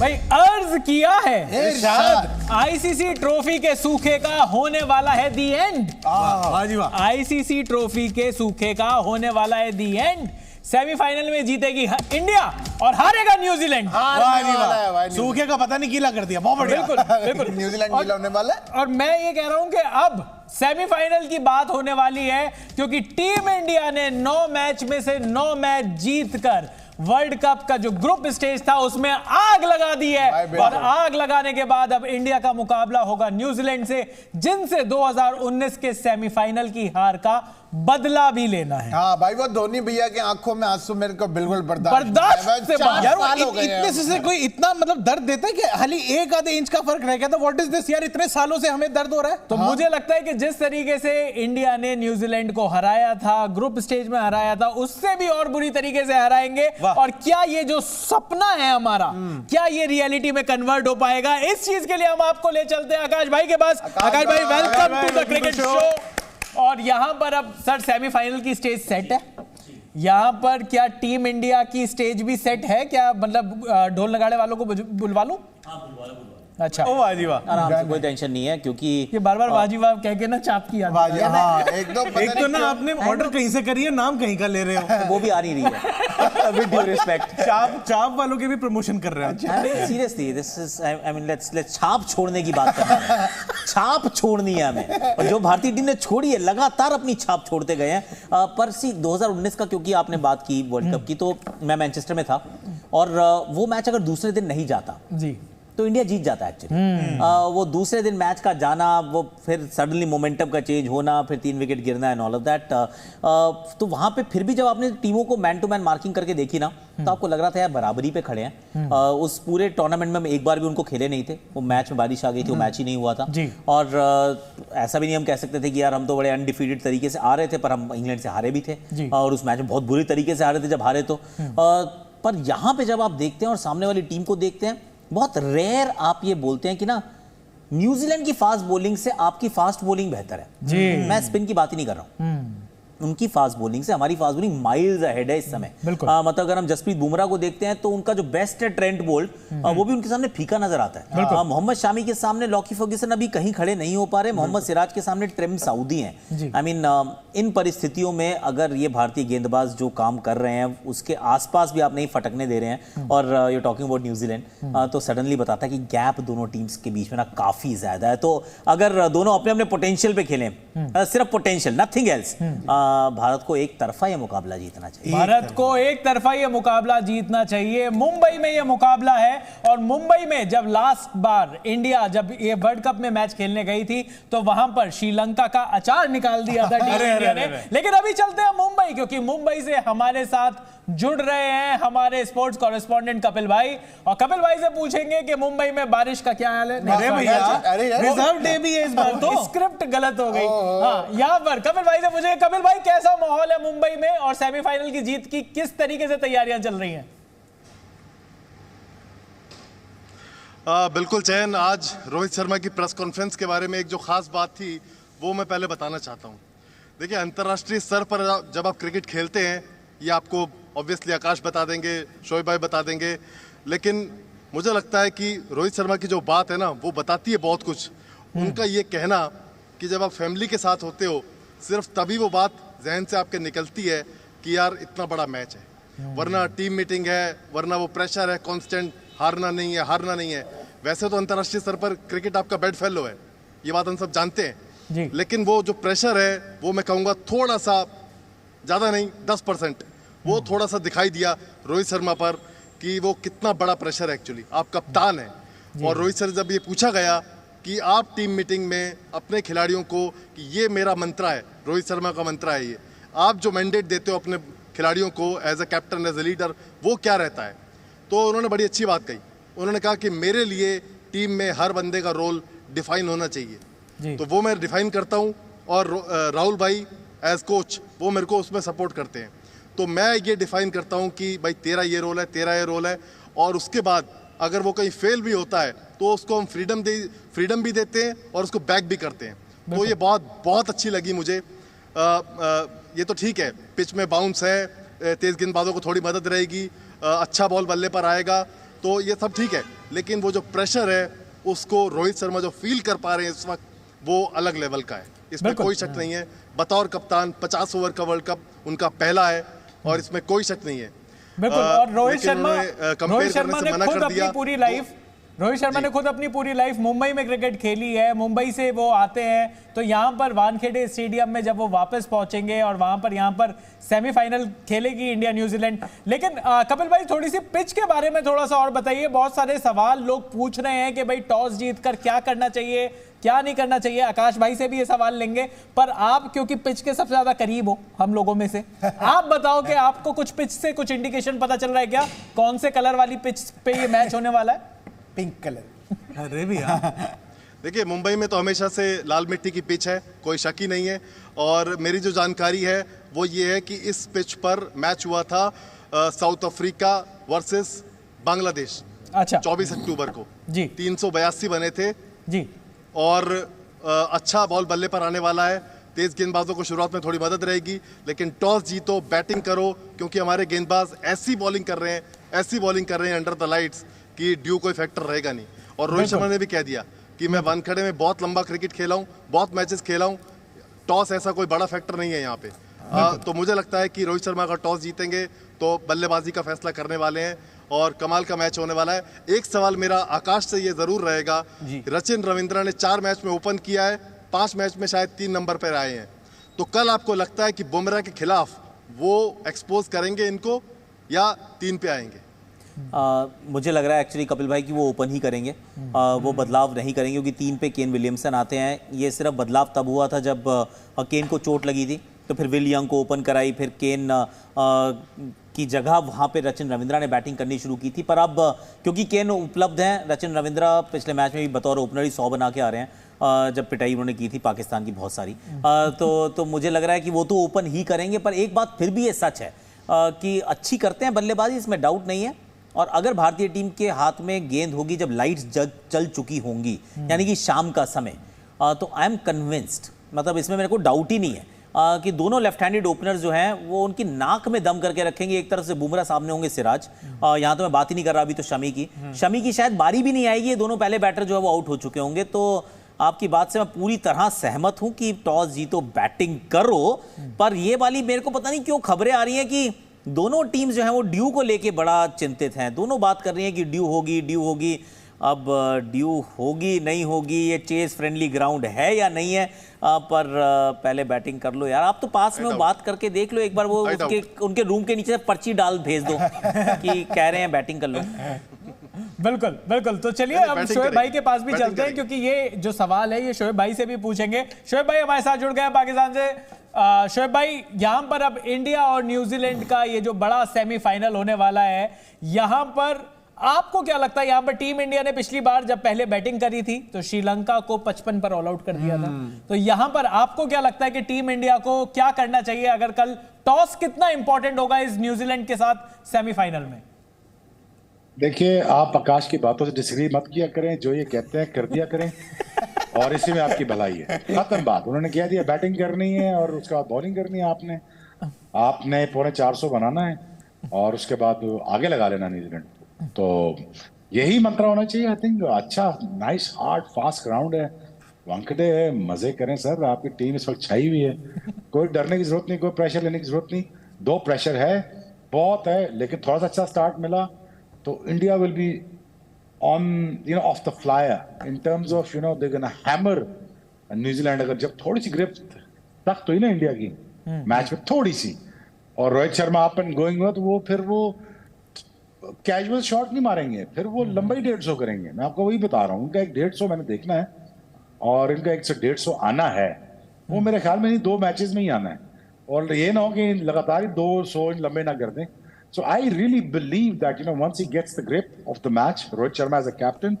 भाई अर्ज किया है इरशाद, आईसीसी ट्रॉफी के सूखे का होने वाला है दी एंड। आईसीसी ट्रॉफी के सूखे का होने वाला है दी एंड। सेमीफाइनल में जीतेगी इंडिया और हारेगा न्यूजीलैंड। सूखे का पता नहीं गीला कर दिया, बहुत बढ़िया। बिल्कुल न्यूजीलैंड गीला होने वाला है। और मैं ये कह रहा हूं कि अब सेमीफाइनल की बात होने वाली है, क्योंकि टीम इंडिया ने 9 मैच में से 9 मैच जीतकर वर्ल्ड कप का जो ग्रुप स्टेज था उसमें आग लगा दी है। और आग लगाने के बाद अब इंडिया का मुकाबला होगा न्यूजीलैंड से, जिनसे 2019 के सेमीफाइनल की हार का बदला भी लेना है। हाँ भाई, वो धोनी भैया की आंखों में आंसू मेरे को बिल्कुल बर्दाश्त से यार, इतने से कोई इतना मतलब दर्द देता है कि खाली 1 आधे इंच का फर्क रह गया था। व्हाट इज दिस यार, इतने सालों से हमें दर्द हो रहा है। तो मुझे लगता है कि जिस तरीके से इंडिया ने न्यूजीलैंड को हराया था, ग्रुप स्टेज में हराया था, उससे भी और बुरी तरीके से हराएंगे। और क्या ये जो सपना है हमारा, क्या ये रियलिटी में कन्वर्ट हो पाएगा? इस चीज के लिए हम आपको ले चलते हैं आकाश भाई के पास। आकाश भाई, welcome to the cricket show. और यहां पर अब सर सेमीफाइनल की स्टेज सेट है। यहां पर क्या टीम इंडिया की स्टेज भी सेट है क्या? मतलब ढोल नगाड़े वालों को बुलवा लूं? अच्छा, ओ वाजी वाह, आराम से, कोई टेंशन नहीं है, क्योंकि ये बार-बार वाजी वाह कह के ना चाप की याद है। हाँ, एक तो ना आपने ऑर्डर कहीं से करी है, नाम कहीं का ले रहे हो। वो भी आ नहीं रही है। विद ड्यू रिस्पेक्ट, चाप वालों के भी प्रमोशन कर रहे हैं। Seriously this is, I mean let's छाप छोड़ने की बात कर रहे हैं। छाप छोड़नी है हमें, और जो भारतीय टीम ने छोड़ी है लगातार अपनी छाप छोड़ते गए हैं। पर 2019 का क्योंकि आपने बात की वर्ल्ड कप की, तो मैं मैनचेस्टर में था और वो मैच अगर दूसरे दिन नहीं जाता जी तो इंडिया जीत जाता है एक्चुअली। वो दूसरे दिन मैच का जाना, वो फिर सडनली मोमेंटम का चेंज होना, फिर 3 विकेट गिरना एंड ऑल ऑफ दैट। तो वहां पे फिर भी जब आपने टीमों को मैन टू मैन मार्किंग करके देखी ना, तो आपको लग रहा था यार बराबरी पे खड़े हैं। उस पूरे टूर्नामेंट में हम एक बार भी उनको खेले नहीं थे। वो मैच में बारिश आ गई थी, वो मैच ही नहीं हुआ था। और ऐसा भी नहीं हम कह सकते थे कि यार हम तो बड़े अनडिफीटेड तरीके से आ रहे थे, पर हम इंग्लैंड से हारे भी थे और उस मैच में बहुत बुरी तरीके से हारे थे जब हारे तो। पर यहाँ पे जब आप देखते हैं और सामने वाली टीम को देखते हैं, बहुत रेयर आप ये बोलते हैं कि ना न्यूजीलैंड की फास्ट बॉलिंग से आपकी फास्ट बॉलिंग बेहतर है जी। मैं स्पिन की बात ही नहीं कर रहा हूं। उनकी फास्ट बॉलिंग से हमारी फास्ट बॉलिंग माइल्स अहेड है इस समय। मतलब अगर हम जसप्रीत बुमराह को देखते हैं तो उनका जो बेस्ट है ट्रेंट बोल्ट, वो भी उनके सामने फीका नजर आता है। मोहम्मद शामी के सामने लॉकी फर्ग्यूसन अभी कहीं खड़े नहीं हो पा रहे। मोहम्मद सिराज के सामने ट्रिम साउदी हैं। आई मीन इन परिस्थितियों में अगर ये भारतीय गेंदबाज जो काम कर रहे हैं उसके आसपास भी आप नहीं फटकने दे रहे हैं, और यू टॉकिंग अबाउट न्यूजीलैंड, तो सडनली बताता है कि गैप दोनों टीम्स के बीच में ना काफी ज्यादा है। तो अगर दोनों अपने अपने पोटेंशियल पे खेलें, सिर्फ पोटेंशियल, नथिंग एल्स, भारत को एक तरफा ये मुकाबला जीतना चाहिए। भारत को एक तरफा ये मुकाबला जीतना चाहिए। मुंबई में ये मुकाबला है, और मुंबई में जब लास्ट बार इंडिया जब ये वर्ल्ड कप में मैच खेलने गई थी तो वहां पर श्रीलंका का अचार निकाल दिया था टीम इंडिया ने। लेकिन अभी चलते हैं मुंबई, क्योंकि मुंबई से हमारे साथ जुड़ रहे हैं हमारे स्पोर्ट्स कॉरेस्पॉन्डेंट कपिल भाई, और कपिल भाई से पूछेंगे कि मुंबई में बारिश का क्या हाल है। अरे भैया, रिजर्व डे भी है इस बार, तो स्क्रिप्ट गलत हो गई। हाँ, यहाँ पर कपिल भाई से पूछेंगे, कपिल भाई कैसा माहौल है मुंबई में, और सेमीफाइनल की जीत की किस तरीके से तैयारियां चल रही हैं? बिल्कुल चयन, आज रोहित शर्मा की प्रेस कॉन्फ्रेंस के बारे में एक जो खास बात थी वो मैं पहले बताना चाहता हूं। देखिए, अंतर्राष्ट्रीय स्तर पर जब आप क्रिकेट खेलते हैं, ये आपको ऑब्वियसली आकाश बता देंगे, शोएब भाई बता देंगे, लेकिन मुझे लगता है कि रोहित शर्मा की जो बात है ना, वो बताती है बहुत कुछ। उनका ये कहना कि जब आप फैमिली के साथ होते हो, सिर्फ तभी वो बात जहन से आपके निकलती है कि यार इतना बड़ा मैच है, वरना टीम मीटिंग है, वरना वो प्रेशर है कांस्टेंट, हारना नहीं है, हारना नहीं है। वैसे तो अंतर्राष्ट्रीय स्तर पर क्रिकेट आपका बेड फेलो है, ये बात हम सब जानते हैं, लेकिन वो जो प्रेशर है वो मैं कहूँगा थोड़ा सा, ज़्यादा नहीं 10%, वो थोड़ा सा दिखाई दिया रोहित शर्मा पर कि वो कितना बड़ा प्रेशर है। एक्चुअली आप कप्तान हैं, और रोहित शर्मा जब ये पूछा गया कि आप टीम मीटिंग में अपने खिलाड़ियों को, कि ये मेरा मंत्रा है, रोहित शर्मा का मंत्रा है ये, आप जो मैंडेट देते हो अपने खिलाड़ियों को as a captain, as a leader, वो क्या रहता है? तो उन्होंने बड़ी अच्छी बात कही। उन्होंने कहा कि मेरे लिए टीम में हर बंदे का रोल डिफाइन होना चाहिए, तो वो मैं डिफाइन करता हूँ, और राहुल भाई एज कोच वो मेरे को उसमें सपोर्ट करते हैं। तो मैं ये डिफाइन करता हूँ कि भाई तेरा ये रोल है, तेरा ये रोल है, और उसके बाद अगर वो कहीं फेल भी होता है तो उसको हम फ्रीडम भी देते हैं और उसको बैक भी करते हैं। तो ये बहुत अच्छी लगी मुझे। ये तो ठीक है, पिच में बाउंस है, तेज गेंदबाजों को थोड़ी मदद रहेगी, अच्छा बॉल बल्ले पर आएगा, तो ये सब ठीक है, लेकिन वो जो प्रेशर है उसको रोहित शर्मा जो फील कर पा रहे हैं इस वक्त, वो अलग लेवल का है, इसमें कोई शक नहीं है। बतौर कप्तान 50 ओवर का वर्ल्ड कप उनका पहला है और इसमें कोई शक नहीं है। बिल्कुल। और रोहित शर्मा ने खुद अपनी पूरी लाइफ रोहित शर्मा ने खुद अपनी पूरी लाइफ मुंबई में क्रिकेट खेली है। मुंबई से वो आते हैं तो यहाँ पर वानखेड़े स्टेडियम में जब वो वापस पहुंचेंगे और वहां पर यहाँ पर सेमीफाइनल खेलेगी इंडिया न्यूजीलैंड। लेकिन कपिल भाई थोड़ी सी पिच के बारे में थोड़ा सा और बताइए। बहुत सारे सवाल लोग पूछ रहे हैं कि भाई टॉस जीतकर क्या करना चाहिए, क्या नहीं करना चाहिए। आकाश भाई से भी ये सवाल लेंगे, पर आप क्योंकि पिच के सबसे ज्यादा करीब हो हम लोगों में से, आप बताओ कि आपको कुछ पिच से कुछ इंडिकेशन पता चल रहा है क्या? कौन से कलर वाली पिच पे ये मैच होने वाला है? Pink colour. अरे भी देखिए, मुंबई में तो हमेशा से लाल मिट्टी की पिच है, कोई शक ही नहीं है। और मेरी जो जानकारी है वो ये है कि इस पिच पर मैच हुआ था साउथ अफ्रीका वर्सेस बांग्लादेश। अच्छा। 24 अक्टूबर को जी 382 बने थे जी। और अच्छा बॉल बल्ले पर आने वाला है। तेज गेंदबाजों को शुरुआत में थोड़ी मदद रहेगी, लेकिन टॉस जीतो, बैटिंग करो, क्योंकि हमारे गेंदबाज ऐसी बॉलिंग कर रहे हैं अंडर द लाइट्स कि ड्यू कोई फैक्टर रहेगा नहीं। और रोहित शर्मा ने भी कह दिया कि मैं वानखेड़े में बहुत लंबा क्रिकेट खेला हूँ, बहुत मैचेस खेला हूँ, टॉस ऐसा कोई बड़ा फैक्टर नहीं है यहाँ पे। तो मुझे लगता है कि रोहित शर्मा अगर टॉस जीतेंगे तो बल्लेबाजी का फैसला करने वाले हैं और कमाल का मैच होने वाला है। एक सवाल मेरा आकाश से ये जरूर रहेगा, रचिन रविंद्रा ने 4 मैच में ओपन किया है, 5 मैच में शायद 3 नंबर पर आए हैं, तो कल आपको लगता है कि बुमराह के खिलाफ वो एक्सपोज करेंगे इनको या 3 पे आएंगे? मुझे लग रहा है एक्चुअली कपिल भाई कि वो ओपन ही करेंगे। वो बदलाव नहीं करेंगे क्योंकि 3 पे केन विलियमसन आते हैं। ये सिर्फ बदलाव तब हुआ था जब केन को चोट लगी थी, तो फिर विल यंग को ओपन कराई, फिर केन की जगह वहाँ पे रचिन रविंद्रा ने बैटिंग करनी शुरू की थी। पर अब क्योंकि केन उपलब्ध हैं, रचिन रविंद्रा पिछले मैच में भी बतौर ओपनर ही 100 बना के आ रहे हैं जब पिटाई उन्होंने की थी पाकिस्तान की बहुत सारी। तो मुझे लग रहा है कि वो तो ओपन ही करेंगे। पर एक बात फिर भी ये सच है कि अच्छी करते हैं बल्लेबाजी, इसमें डाउट नहीं है। और अगर भारतीय टीम के हाथ में गेंद होगी जब लाइट्स चल चुकी होंगी, यानी कि शाम का समय, तो आई एम कन्विंस्ड, मतलब इसमें मेरे को डाउट ही नहीं है कि दोनों लेफ्ट हैंडेड ओपनर्स जो हैं वो उनकी नाक में दम करके रखेंगे। एक तरफ से बुमराह, सामने होंगे सिराज। यहाँ तो मैं बात ही नहीं कर रहा अभी तो शमी की शायद बारी भी नहीं आएगी। ये दोनों पहले बैटर जो है वो आउट हो चुके होंगे। तो आपकी बात से मैं पूरी तरह सहमत हूं कि टॉस जीतो, बैटिंग करो। पर ये वाली मेरे को पता नहीं क्यों खबरें आ रही हैं कि दोनों टीम्स जो हैं वो ड्यू को लेके बड़ा चिंतित हैं। दोनों बात कर रही हैं कि ड्यू होगी। अब ड्यू होगी नहीं होगी, ये चेस फ्रेंडली ग्राउंड है या नहीं है, पर पहले बैटिंग कर लो यार। आप तो पास में बात करके देख लो एक बार, वो उनके रूम के नीचे से पर्ची डाल भेज दो कि कह रहे हैं बैटिंग कर लो। बिल्कुल। तो चलिए अब शोएब भाई के पास भी चलते हैं, क्योंकि ये जो सवाल है ये शोएब भाई से भी पूछेंगे। शोएब भाई हमारे साथ जुड़ गए पाकिस्तान से। शोएब भाई, यहां पर अब इंडिया और न्यूजीलैंड का ये जो बड़ा सेमीफाइनल होने वाला है, यहां पर आपको क्या लगता है? यहां पर टीम इंडिया ने पिछली बार जब पहले बैटिंग करी थी तो श्रीलंका को 55 पर ऑल आउट कर दिया था। तो यहां पर आपको क्या लगता है कि टीम इंडिया को क्या करना चाहिए? अगर कल टॉस कितना इंपॉर्टेंट होगा इस न्यूजीलैंड के साथ सेमीफाइनल में? देखिए, आप आकाश की बातों से डिसएग्री मत किया करें, जो ये कहते हैं कर दिया करें और इसी में आपकी भलाई है। खत्म बात। उन्होंने कह दिया बैटिंग करनी है और उसके बाद बॉलिंग करनी है। आपने 450 बनाना है और उसके बाद आगे लगा लेना न्यूजीलैंड। तो यही मंत्र होना चाहिए। आई थिंक अच्छा, नाइस, हार्ड, फास्ट ग्राउंड है, वानखेड़े है, मजे करें सर। आपकी टीम इस वक्त छाई हुई है, कोई डरने की जरूरत नहीं, कोई प्रेशर लेने की जरूरत नहीं। 2 प्रेशर है, बहुत है, लेकिन थोड़ा सा अच्छा स्टार्ट मिला तो India will be on off the flyer in terms of they gonna hammer New Zealand. अगर जब थोड़ी सी ग्रिप सख्त हुई ना इंडिया की मैच में थोड़ी सी, और Rohit Sharma up and going हुआ, तो वो फिर वो कैजुअल शॉट नहीं मारेंगे, फिर वो लंबाई 150 करेंगे। मैं आपको वही बता रहा हूँ, उनका एक 150 मैंने देखना है और इनका 150 आना है। वो मेरे ख्याल में नहीं 2 मैचेस में ही आना है, और ये ना हो कि लगातार ही 200 लंबे ना कर दें। So I really believe that once he gets the grip of the match, Rohit Sharma as a captain,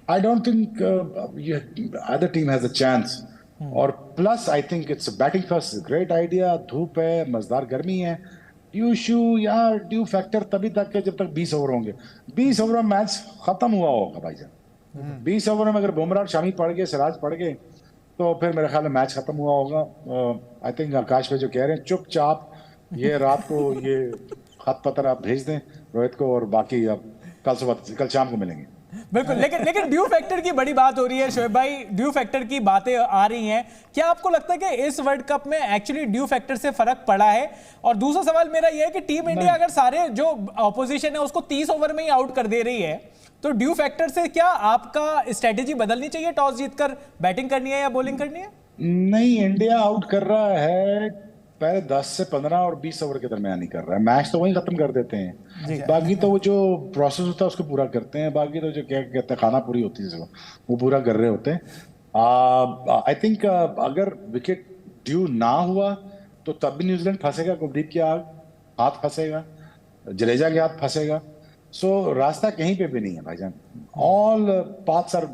I don't think either team has a chance. और plus I think it's a batting first is a great idea. धूप है, मजेदार गर्मी है, due factor तभी तक है जब तक 20 ओवर होंगे। 20 ओवर में मैच खत्म हुआ होगा भाईजान। 20 ओवर में अगर बुमराह, शामी पड़ गए, सिराज पड़ गए, तो फिर मेरे ख्याल में मैच खत्म हुआ होगा। आई थिंक आकाश भाई जो कह रहे हैं, चुपचाप ये रात को ये खत पत्र आप भेज दें रोहित को, और बाकी अब कल शाम को मिलेंगे। बिल्कुल। लेकिन ड्यू फैक्टर की बड़ी बात हो रही है शोएब भाई, ड्यू फैक्टर की बातें आ रही हैं। क्या आपको लगता है कि इस वर्ल्ड कप में एक्चुअली ड्यू फैक्टर से फर्क पड़ा है? और दूसरा सवाल मेरा यह है कि टीम इंडिया अगर सारे जो ऑपोजिशन है उसको 30 ओवर में ही आउट कर दे रही है, तो ड्यू फैक्टर से क्या आपका स्ट्रेटेजी बदलनी चाहिए? टॉस जीतकर बैटिंग करनी है या बॉलिंग करनी है? नहीं, इंडिया आउट कर रहा है पहले 10 से 15 और 20 ओवर के दरमियान ही कर रहा है। मैच तो वहीं खत्म कर देते हैं, बाकी तो वो जो प्रोसेस होता है उसको पूरा करते हैं, बाकी तो जो क्या कहते हैं खाना पूरी होती है वो पूरा कर रहे होते हैं। आई थिंक अगर विकेट ड्यू ना हुआ तो तब भी न्यूजीलैंड फंसेगा, कुलदीप के हाथ फंसेगा, जडेजा के हाथ फंसेगा। सो रास्ता कहीं पे भी नहीं है भाईजान। ऑल पाथ्स आर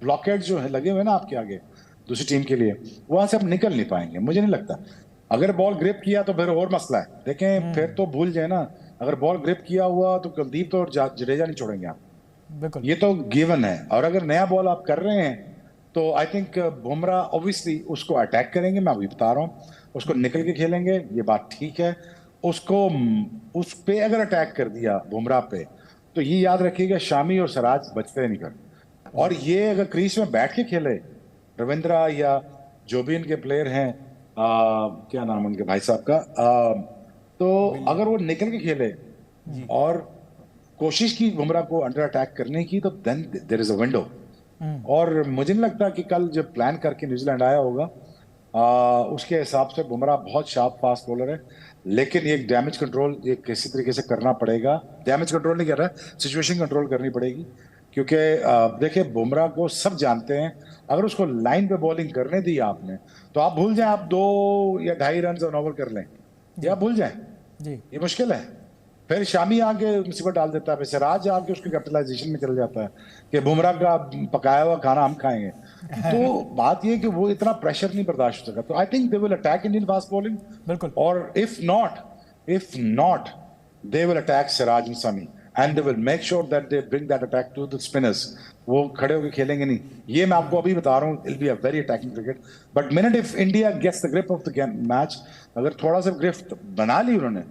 ब्लॉकेड जो है लगे हुए ना आपके आगे दूसरी टीम के लिए, वहां से आप निकल नहीं पाएंगे मुझे नहीं लगता। अगर बॉल ग्रिप किया तो फिर और मसला है, देखें फिर तो भूल जाए ना, अगर बॉल ग्रिप किया हुआ तो कुलदीप तो और जडेजा नहीं छोड़ेंगे आप, बिल्कुल ये तो गिवन है। और अगर नया बॉल आप कर रहे हैं तो आई थिंक बुमराह ऑब्वियसली उसको अटैक करेंगे, मैं अभी बता रहा हूँ, उसको निकल के खेलेंगे, ये बात ठीक है। उसको उस पे अगर अटैक कर दिया बुमराह पे तो ये याद रखिएगा शामी और सिराज बचते नहीं कर। और ये अगर क्रीज में बैठ के खेले रविंद्रा या जो भी इनके प्लेयर हैं, क्या नाम उनके भाई साहब का, तो अगर वो निकल के खेले और कोशिश की बुमराह को अंडर अटैक करने की, तो then there is a window. और मुझे नहीं लगता कि कल जब प्लान करके न्यूजीलैंड आया होगा उसके हिसाब से बुमराह बहुत शार्प फास्ट बॉलर है, लेकिन ये डैमेज कंट्रोल ये किसी तरीके से करना पड़ेगा। डैमेज कंट्रोल नहीं कर रहा है, सिचुएशन कंट्रोल करनी पड़ेगी, क्योंकि देखिए बुमराह को सब जानते हैं, अगर उसको लाइन पे बॉलिंग करने दी आपने तो आप भूल जाएं, आप 2 या 2.5 रन ऑन ओवर कर लें, या भूल जाएं जी, ये मुश्किल है। फिर शामी आके मुसीबत डाल देता है, फिर सिराज आके उसके कैपिटलाइजेशन में चल जाता है कि बुमराह का पकाया हुआ खाना हम खाएंगे। तो बात ये कि वो इतना प्रेशर नहीं बर्दाश्त हो सका। तो I think they will attack Indian fast bowling, बिल्कुल, और if not they will attack Siraj and Shami and they will make sure that they bring that attack to the spinners. वो खड़े होकर खेलेंगे नहीं, ये मैं आपको अभी बता रहा हूँ, it'll be a very attacking cricket. But minute if India gets the grip of the match, अगर थोड़ा सा ग्रिप बना ली उन्होंने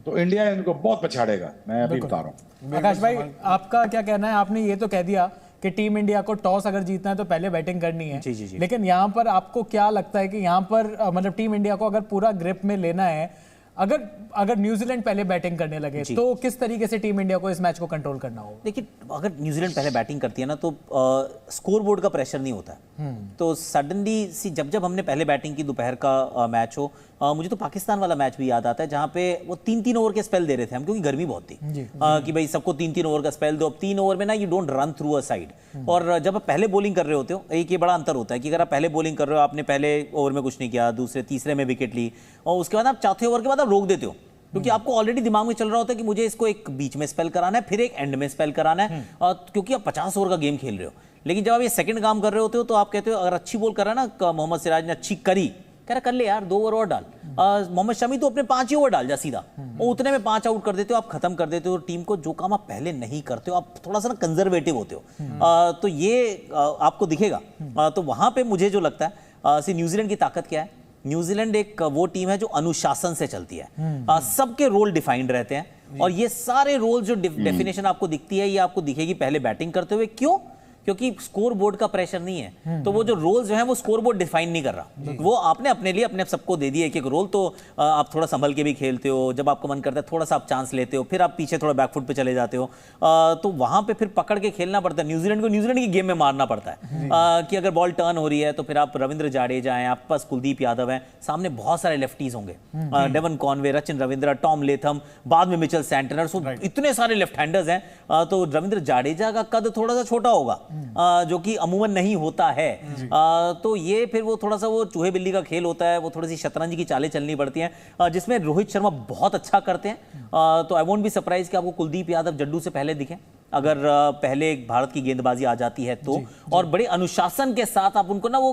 तो इंडिया इनको बहुत पछाड़ेगा, मैं अभी बता रहा हूँ। आकाश भाई आपका क्या कहना है? आपने ये तो कह दिया कि टीम इंडिया को टॉस अगर जीतना है तो पहले बैटिंग करनी है, जी। लेकिन यहाँ पर आपको क्या लगता है कि यहाँ पर मतलब टीम इंडिया को अगर पूरा ग्रिप में लेना है, अगर न्यूजीलैंड पहले बैटिंग करने लगे तो किस तरीके से टीम इंडिया को इस मैच को कंट्रोल करना होगा? देखिए, अगर न्यूजीलैंड पहले बैटिंग करती है ना तो स्कोर बोर्ड का प्रेशर नहीं होता है। तो सडनली जब हमने पहले बैटिंग की, दोपहर का मैच हो, मुझे तो पाकिस्तान वाला मैच भी याद आता है जहां पे वो 3-3 ओवर के स्पेल दे रहे थे हम, क्योंकि गर्मी बहुत थी कि भाई सबको 3-3 ओवर का स्पेल दो। अब 3 ओवर में ना you don't run through a side. और जब आप पहले बॉलिंग कर रहे होते हो, एक ये बड़ा अंतर होता है कि अगर आप पहले बॉलिंग कर रहे हो, आपने पहले ओवर में कुछ नहीं किया, दूसरे तीसरे में विकेट ली, और उसके बाद आप चौथे ओवर के बाद आप रोक देते हो, क्योंकि आपको ऑलरेडी दिमाग में चल रहा होता है कि मुझे इसको एक बीच में स्पेल कराना है, फिर एक एंड में स्पेल कराना है, क्योंकि आप 50 ओवर का गेम खेल रहे हो। लेकिन जब आप ये सेकंड काम कर रहे होते हो तो आप कहते हो अगर अच्छी बॉल कर रहा है ना मोहम्मद सिराज ने, अच्छी करी, कह रहा कर ले यार 2 ओवर और डाल। मोहम्मद शमी तो अपने 5 ही ओवर डाल जा सीधा, और उतने में 5 आउट कर देते हो, आप खत्म कर देते हो टीम को। जो काम आप पहले नहीं करते हो, आप थोड़ा सा ना कंजर्वेटिव होते हो, तो ये आपको दिखेगा। तो वहां पे मुझे जो लगता है न्यूजीलैंड की ताकत क्या है, न्यूजीलैंड एक वो टीम है जो अनुशासन से चलती है, सबके रोल डिफाइंड रहते हैं, और ये सारे रोल जो डेफिनेशन आपको दिखती है ये आपको दिखेगी पहले बैटिंग करते हुए। क्यों? क्योंकि स्कोर बोर्ड का प्रेशर नहीं है, तो वो जो रोल जो है वो स्कोर बोर्ड डिफाइन नहीं कर रहा, वो आपने अपने लिए अपने सबको दे दिया एक रोल। तो आप थोड़ा संभल के भी खेलते हो, जब आपको मन करता है थोड़ा सा आप चांस लेते हो, फिर आप पीछे थोड़ा बैकफुट पे चले जाते हो, तो वहां पे फिर पकड़ के खेलना पड़ता है। न्यूजीलैंड को न्यूजीलैंड की गेम में मारना पड़ता है कि अगर बॉल टर्न हो रही है तो फिर आप रविंद्र जाडेजा हैं, आपके पास कुलदीप यादव हैं, सामने बहुत सारे लेफ्टीज होंगे, Devon Conway, Rachin Ravindra, Tom Latham, बाद में मिचेल सैंटनर, इतने सारे लेफ्ट हैंडर्स हैं। तो रविंद्र जाडेजा का कद थोड़ा सा छोटा होगा, जो कि अमूमन नहीं होता है, तो ये फिर वो थोड़ा सा वो चूहे बिल्ली का खेल होता है, वो थोड़ी सी शतरंज की चालें चलनी पड़ती हैं, जिसमें रोहित शर्मा बहुत अच्छा करते हैं। तो आई वोंट बी सरप्राइज कि आपको कुलदीप यादव जड्डू से पहले दिखे, अगर पहले भारत की गेंदबाजी आ जाती है तो। और बड़े अनुशासन के साथ आप उनको ना वो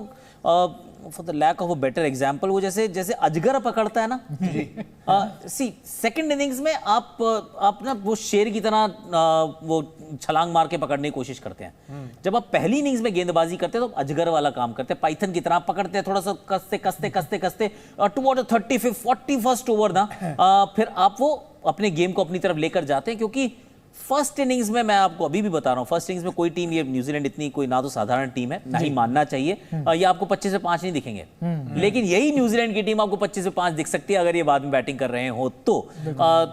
for the lack of a better example, वो जैसे अजगर पकड़ता है ना, सी सेकंड इनिंग्स में आप ना वो शेर की तरह वो छलांग मार के पकड़ने की कोशिश करते हैं। जब आप पहली इनिंग्स में गेंदबाजी करते हैं तो अजगर वाला काम करते हैं, पाइथन की तरह पकड़ते हैं, थोड़ा सा कसते टुवर्ड 35th 41st ओवर ना, फिर आप वो अपने गेम को अपनी तरफ लेकर जाते हैं, क्योंकि फर्स्ट इनिंग्स में मैं आपको अभी भी बता रहा हूं, फर्स्ट इनिंग्स में कोई टीम, ये न्यूजीलैंड इतनी कोई ना तो साधारण टीम है, ना ही मानना चाहिए, ये आपको 25 से 5 नहीं दिखेंगे, लेकिन यही न्यूजीलैंड की टीम आपको 25 से 5 दिख सकती है अगर ये बाद में बैटिंग कर रहे हो तो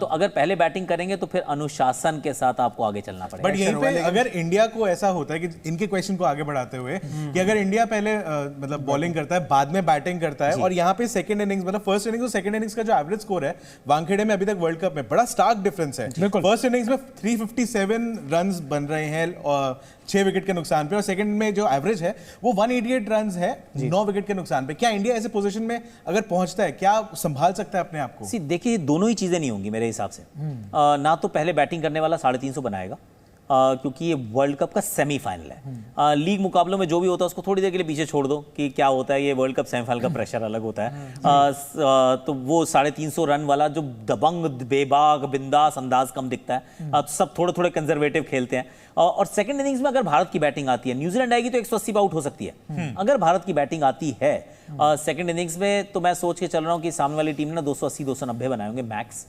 अगर पहले बैटिंग करेंगे तो फिर अनुशासन के साथ आपको आगे चलना पड़ेगा। बट यहीं पे अगर इंडिया को ऐसा होता है कि इनके क्वेश्चन को आगे बढ़ाते हुए कि अगर इंडिया पहले मतलब बॉलिंग करता है, बाद में बैटिंग करता है, और यहाँ पे सेकंड इनिंग्स मतलब फर्स्ट इनिंग्स और सेकंड इनिंग्स का जो एवरेज स्कोर है वानखेड़े में अभी तक वर्ल्ड कप में बड़ा स्टार्क डिफरेंस है। फर्स्ट इनिंग्स में 357 रन्स बन रहे हैं और 6 विकेट के नुकसान पे, और सेकंड में जो एवरेज है वो 188 रन्स है 9 विकेट के नुकसान पे। क्या इंडिया ऐसे पोजीशन में अगर पहुंचता है, क्या संभाल सकता है अपने आप को? देखिए दोनों ही चीजें नहीं होंगी मेरे हिसाब से। ना तो पहले बैटिंग करने वाला 350 बनाएगा, क्योंकि ये वर्ल्ड कप का सेमीफाइनल है। लीग मुकाबलों में जो भी होता है उसको थोड़ी देर के लिए पीछे छोड़ दो कि क्या होता है, ये वर्ल्ड कप सेमीफाइनल का प्रेशर अलग होता है। तो वो 350 रन वाला जो दबंग बेबाक बिंदास अंदाज कम दिखता है, तो सब थोड़े थोड़े कंजर्वेटिव खेलते हैं। और सेकंड इनिंग्स में अगर भारत की बैटिंग आती है, न्यूजीलैंड आएगी तो 180 पे आउट हो सकती है। अगर भारत की बैटिंग आती है सेकंड इनिंग्स में, तो मैं सोच के चल रहा हूँ कि सामने वाली टीम ने 280 290 बनाए होंगे मैक्स।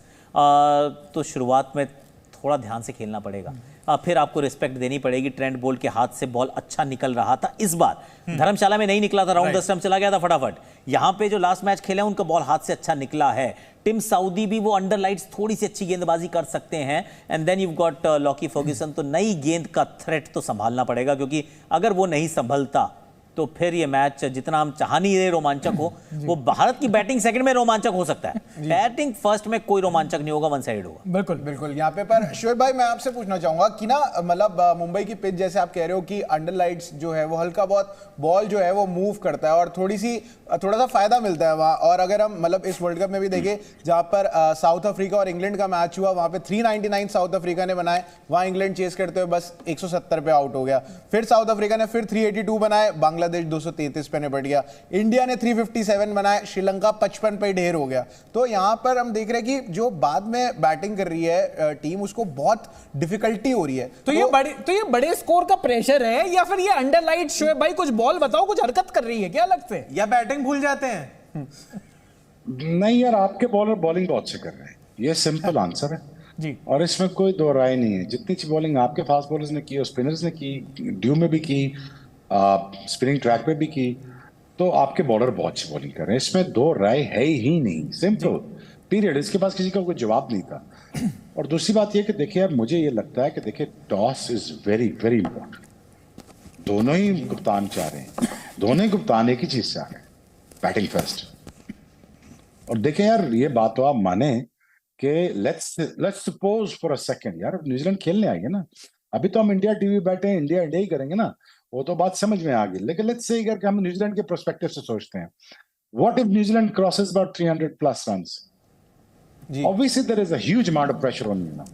तो शुरुआत में थोड़ा ध्यान से खेलना पड़ेगा, फिर आपको रिस्पेक्ट देनी पड़ेगी। ट्रेंट बोल्ट के हाथ से बॉल अच्छा निकल रहा था, इस बार धर्मशाला में नहीं निकला था, राउंड द स्टंप चला गया था फटाफट। यहां पे जो लास्ट मैच खेले उनका बॉल हाथ से अच्छा निकला है। टिम साउदी भी वो अंडर लाइट्स थोड़ी सी अच्छी गेंदबाजी कर सकते हैं। And then you got Lockie Ferguson. तो नई गेंद का थ्रेट तो संभालना पड़ेगा, क्योंकि अगर वो नहीं संभलता तो फिर ये मैच जितना हम चाह नहीं रहे रोमांचक हो, वो भारत की बैटिंग सेकंड में रोमांचक हो सकता है, बैटिंग फर्स्ट में कोई रोमांचक नहीं होगा, वन साइड होगा। बिल्कुल बिल्कुल। यहाँ पे पर शोएब भाई मैं आपसे पूछना चाहूंगा कि ना मतलब मुंबई की पिच जैसे आप कह रहे हो कि अंडर लाइट्स जो है वो हल्का बहुत बॉल जो है वो मूव करता है और थोड़ा सा फायदा मिलता है वहाँ। और अगर हम मतलब इस वर्ल्ड कप में भी देखें जहाँ पर साउथ अफ्रीका और इंग्लैंड का मैच हुआ, वहाँ पे 399 साउथ अफ्रीका ने बनाए, वहाँ इंग्लैंड चेस करते हुए बस 170 पे आउट हो गया। फिर साउथ अफ्रीका ने फिर 382 बनाए, बांग्लादेश 233 पे निपट गया। इंडिया ने 357 बनाए, श्रीलंका 55 पे ढेर हो गया। तो यहाँ पर हम देख रहे हैं कि जो बाद में बैटिंग कर रही है टीम, उसको बहुत डिफिकल्टी हो रही है। तो ये बड़े स्कोर का प्रेशर है या फिर ये अंडर लाइट? शोएब भाई कुछ बॉल बताओ, कुछ हरकत कर रही है क्या अलग से, या बैटिंग भूल जाते हैं? नहीं यार, आपके बॉलर बॉलिंग बहुत अच्छे कर रहे हैं, ये सिंपल आंसर है जी। और इसमें कोई दो राय नहीं है। जितनी अच्छी बॉलिंग आपके फास्ट बॉलर्स ने की और स्पिनर्स ने की, ड्यू में भी की, स्पिनिंग ट्रैक पे भी की, तो आपके बॉलर बहुत अच्छी बॉलिंग कर रहे हैं, इसमें दो राय है ही नहीं, सिंपल पीरियड। इसके पास किसी का कोई जवाब नहीं था। और दूसरी बात यह कि देखिए अब मुझे ये लगता है कि देखिए toss is very very important. दोनों ही कप्तान चाह रहे हैं, दोनों ही कप्तान एक ही चीज चाह रहे हैं, बैटिंग फर्स्ट। और देखें यार, ये बात तो आप माने कि let's suppose for a second यार न्यूजीलैंड खेलने आएंगे ना, अभी तो हम इंडिया टीवी बैठे हैं, इंडिया इंडिया ही करेंगे ना, वो तो बात समझ में आ गई। लेकिन लेट्स से अगर हम न्यूजीलैंड के पर्सपेक्टिव से सोचते हैं, what if New Zealand crosses about 300 plus runs, obviously there is a huge amount of pressure on you now.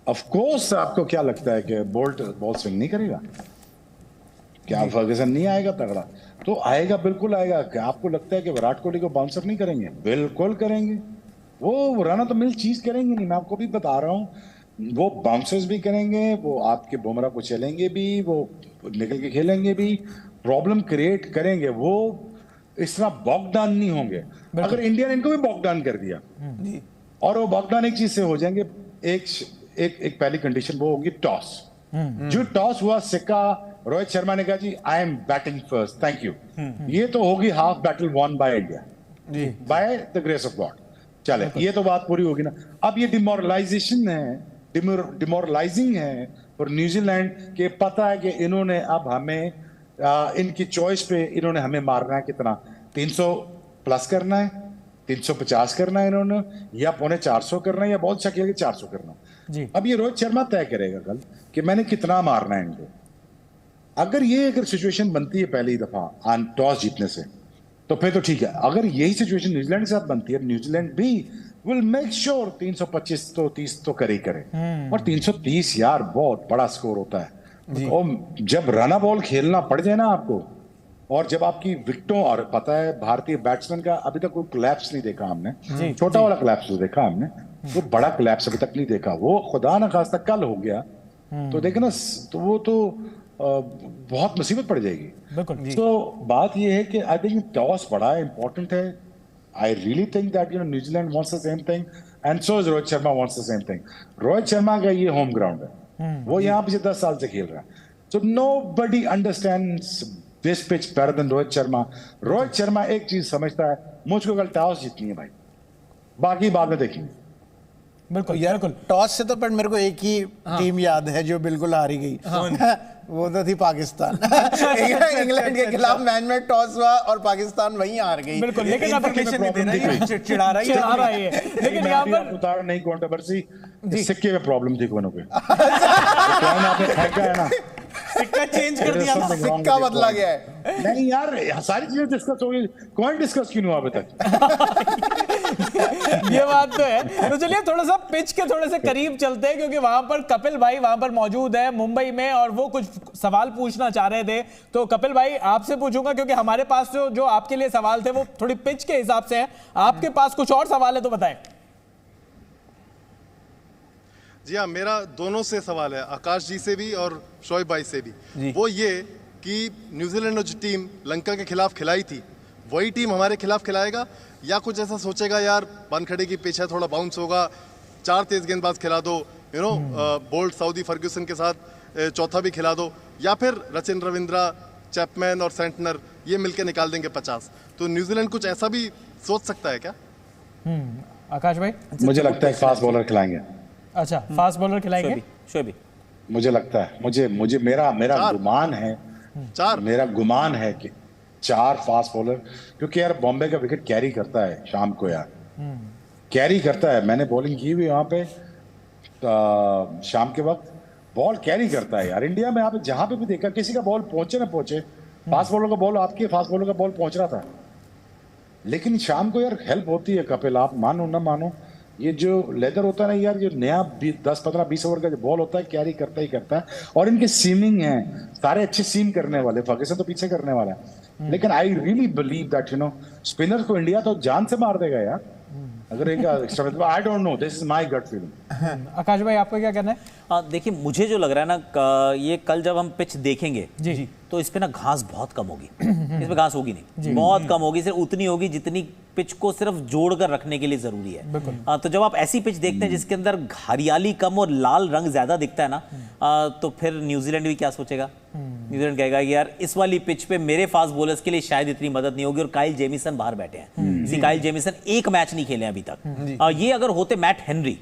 Of course आपको क्या लगता है कि बोल्ट बॉल स्विंग नहीं करेगा? क्या फर्गसन नहीं आएगा तगड़ा? तो आएगा, बिल्कुल आएगा। क्या आपको लगता है कि विराट कोहली को बाउंसर नहीं करेंगे? बिल्कुल करेंगे। वो रन तो मिल चीज करेंगे नहीं, मैं आपको भी बता रहा हूँ। वो बाउंसर्स भी करेंगे, वो आपके बुमराह को चलेंगे भी, वो निकल के खेलेंगे भी, प्रॉब्लम क्रिएट करेंगे। वो इस तरह बॉकडाउन नहीं होंगे। अगर इंडिया ने इनको भी बॉकडाउन कर दिया और वो बॉकडाउन एक चीज से हो जाएंगे, एक पहली कंडीशन वो होगी टॉस। जो टॉस हुआ सिक्का, रोहित शर्मा ने कहा जी I am batting first, thank you, ये तो होगी half battle won by India, by the grace of God. चले, ये तो बात पूरी होगी ना। अब ये डिमोरलाइजेशन है, डिमोरलाइजिंग है और न्यूजीलैंड के पता है कि इन्होंने अब हमें इनकी चॉइस पे इन्होंने हमें मारना है कितना, 300 प्लस करना है, 350 करना है इन्होंने, या 450 करना है, या बहुत अच्छा खेल के 400 करना है। अब ये रोहित शर्मा तय करेगा कल कि मैंने कितना मारना है इनको। अगर सिचुएशन बनती है पहली दफा टॉस जीतने से, तो फिर तो ठीक है। अगर यही सिचुएशन न्यूजीलैंड के साथ बनती है, न्यूजीलैंड भी विल मेक श्योर 325 तो 30 तो करे और 330 यार बहुत बड़ा स्कोर होता है। और जब रन बॉल खेलना पड़ जाए ना आपको, और जब आपकी विकेटों, और पता है भारतीय बैट्समैन का अभी तक कोई कोलैप्स नहीं देखा हमने, छोटा वाला कोलैप्स तो देखा हमने, वो बड़ा कोलैप्स अभी तक नहीं देखा। वो खुदा ना खास्ता कल हो गया तो देखे ना, तो वो तो बहुत मुसीबत पड़ जाएगी। तो बात ये है कि आई थिंक टॉस बड़ा इंपॉर्टेंट है। I really think that New Zealand wants the same thing and so is Rohit Sharma wants the same thing. Rohit Sharma का ये होम ग्राउंड है, वो यहाँ पिछले 10 साल से खेल रहा है। So nobody understands this pitch better than Rohit Sharma. Rohit Sharma एक चीज समझता है, मुझको कल टॉस जीतनी है भाई, बाकी बाद में देखेंगे। बिल्कुल यार बिल्कुल। टॉस से तो पर मेरे को एक ही टीम याद है जो बिल्कुल हारी गई, वो तो थी पाकिस्तान। इंग्लैंड के खिलाफ मैच में टॉस हुआ और पाकिस्तान वहीं हार गई। बिल्कुल, लेकिन इंफॉर्मेशन नहीं दे रही है, चिढ़ा रही है। लेकिन यहाँ पर उतारा नहीं कंट्रोवर्सी, सिक्के में प्रॉब्लम थी कोनो के। आपने फेंका है ना, सिक्का चेंज कर दिया, सिक्का बदला गया है। नहीं यार, सारी चीजें डिस्कस हो गई, कौन डिस्कस क्यों हुआ अभी तक? ये बात तो है। तो चलिए थोड़ा सा पिच के थोड़े से करीब चलते हैं, क्योंकि वहां पर कपिल भाई वहां पर मौजूद है मुंबई में, और वो कुछ सवाल पूछना चाह रहे थे। तो कपिल भाई आपसे पूछूंगा, क्योंकि हमारे पास जो आपके लिए सवाल थे वो थोड़ी पिच के हिसाब से है, आपके पास कुछ और सवाल है तो बताएं। जी हाँ, मेरा दोनों से सवाल है, आकाश जी से भी और शोएब भाई से भी। वो ये कि न्यूजीलैंड ने जो टीम लंका के खिलाफ खिलाई थी, वही टीम हमारे खिलाफ खिलाएगा, या कुछ ऐसा सोचेगा यार वानखेड़े की पिच है, थोड़ा बाउंस होगा, 4 तेज गेंदबाज खिला दो, बोल्ट साउदी फर्ग्यूसन के साथ चौथा भी खिला दो, या फिर रचिन रविंद्रा, चैपमैन और सेंटनर ये मिलकर निकाल देंगे 50। तो न्यूजीलैंड कुछ ऐसा भी सोच सकता है क्या? आकाश भाई? मुझे लगता है फास्ट बॉलर खिलाएंगे। अच्छा, फास्ट बॉलर खिलाएंगे? शोएब, मुझे लगता है, मुझे मेरा गुमान है, मेरा गुमान है कि 4 फास्ट बॉलर, क्योंकि यार बॉम्बे का विकेट कैरी करता है शाम को, यार कैरी करता है। मैंने बॉलिंग की हुई वहां पे शाम के वक्त, बॉल कैरी करता है यार। इंडिया में आप जहां पे भी देखा, किसी का बॉल पहुंचे ना पहुंचे, फास्ट बॉलर का बॉल, आपके फास्ट बॉलर का बॉल पहुंच रहा था। लेकिन शाम को यार हेल्प होती है कपिल, आप मानो ना मानो, ये जो लेदर होता है ना यार, जो नया 10, 15, 20 ओवर का जो बॉल होता है, कैरी करता ही करता है। और इनके सीमिंग है, सारे अच्छे सीम करने वाले, फर्ग्यूसन तो पीछे करने वाला है। लेकिन I really believe that spinners को इंडिया तो जान से मार देगा यार, अगर एक I don't know, this is my gut feeling. Akash भाई आपको क्या कहना है? देखिए मुझे जो लग रहा है ना, ये कल जब हम पिच देखेंगे जी तो इस पे ना घास बहुत कम होगी। इसमें घास होगी नहीं, बहुत कम होगी, सिर्फ उतनी होगी जितनी पिच को सिर्फ जोड़कर रखने के लिए जरूरी है। तो जब आप ऐसी पिच देखते हैं जिसके अंदर हरियाली कम और लाल रंग ज्यादा दिखता है ना, तो फिर न्यूजीलैंड भी क्या सोचेगा? न्यूजीलैंड कहेगा कि यार इस वाली पिच पे मेरे फास्ट बॉलर्स के लिए शायद इतनी मदद नहीं होगी, और काइल जेमिसन बाहर बैठे हैं। काइल जेमिसन एक मैच नहीं खेले अभी तक। ये अगर होते मैट हेनरी,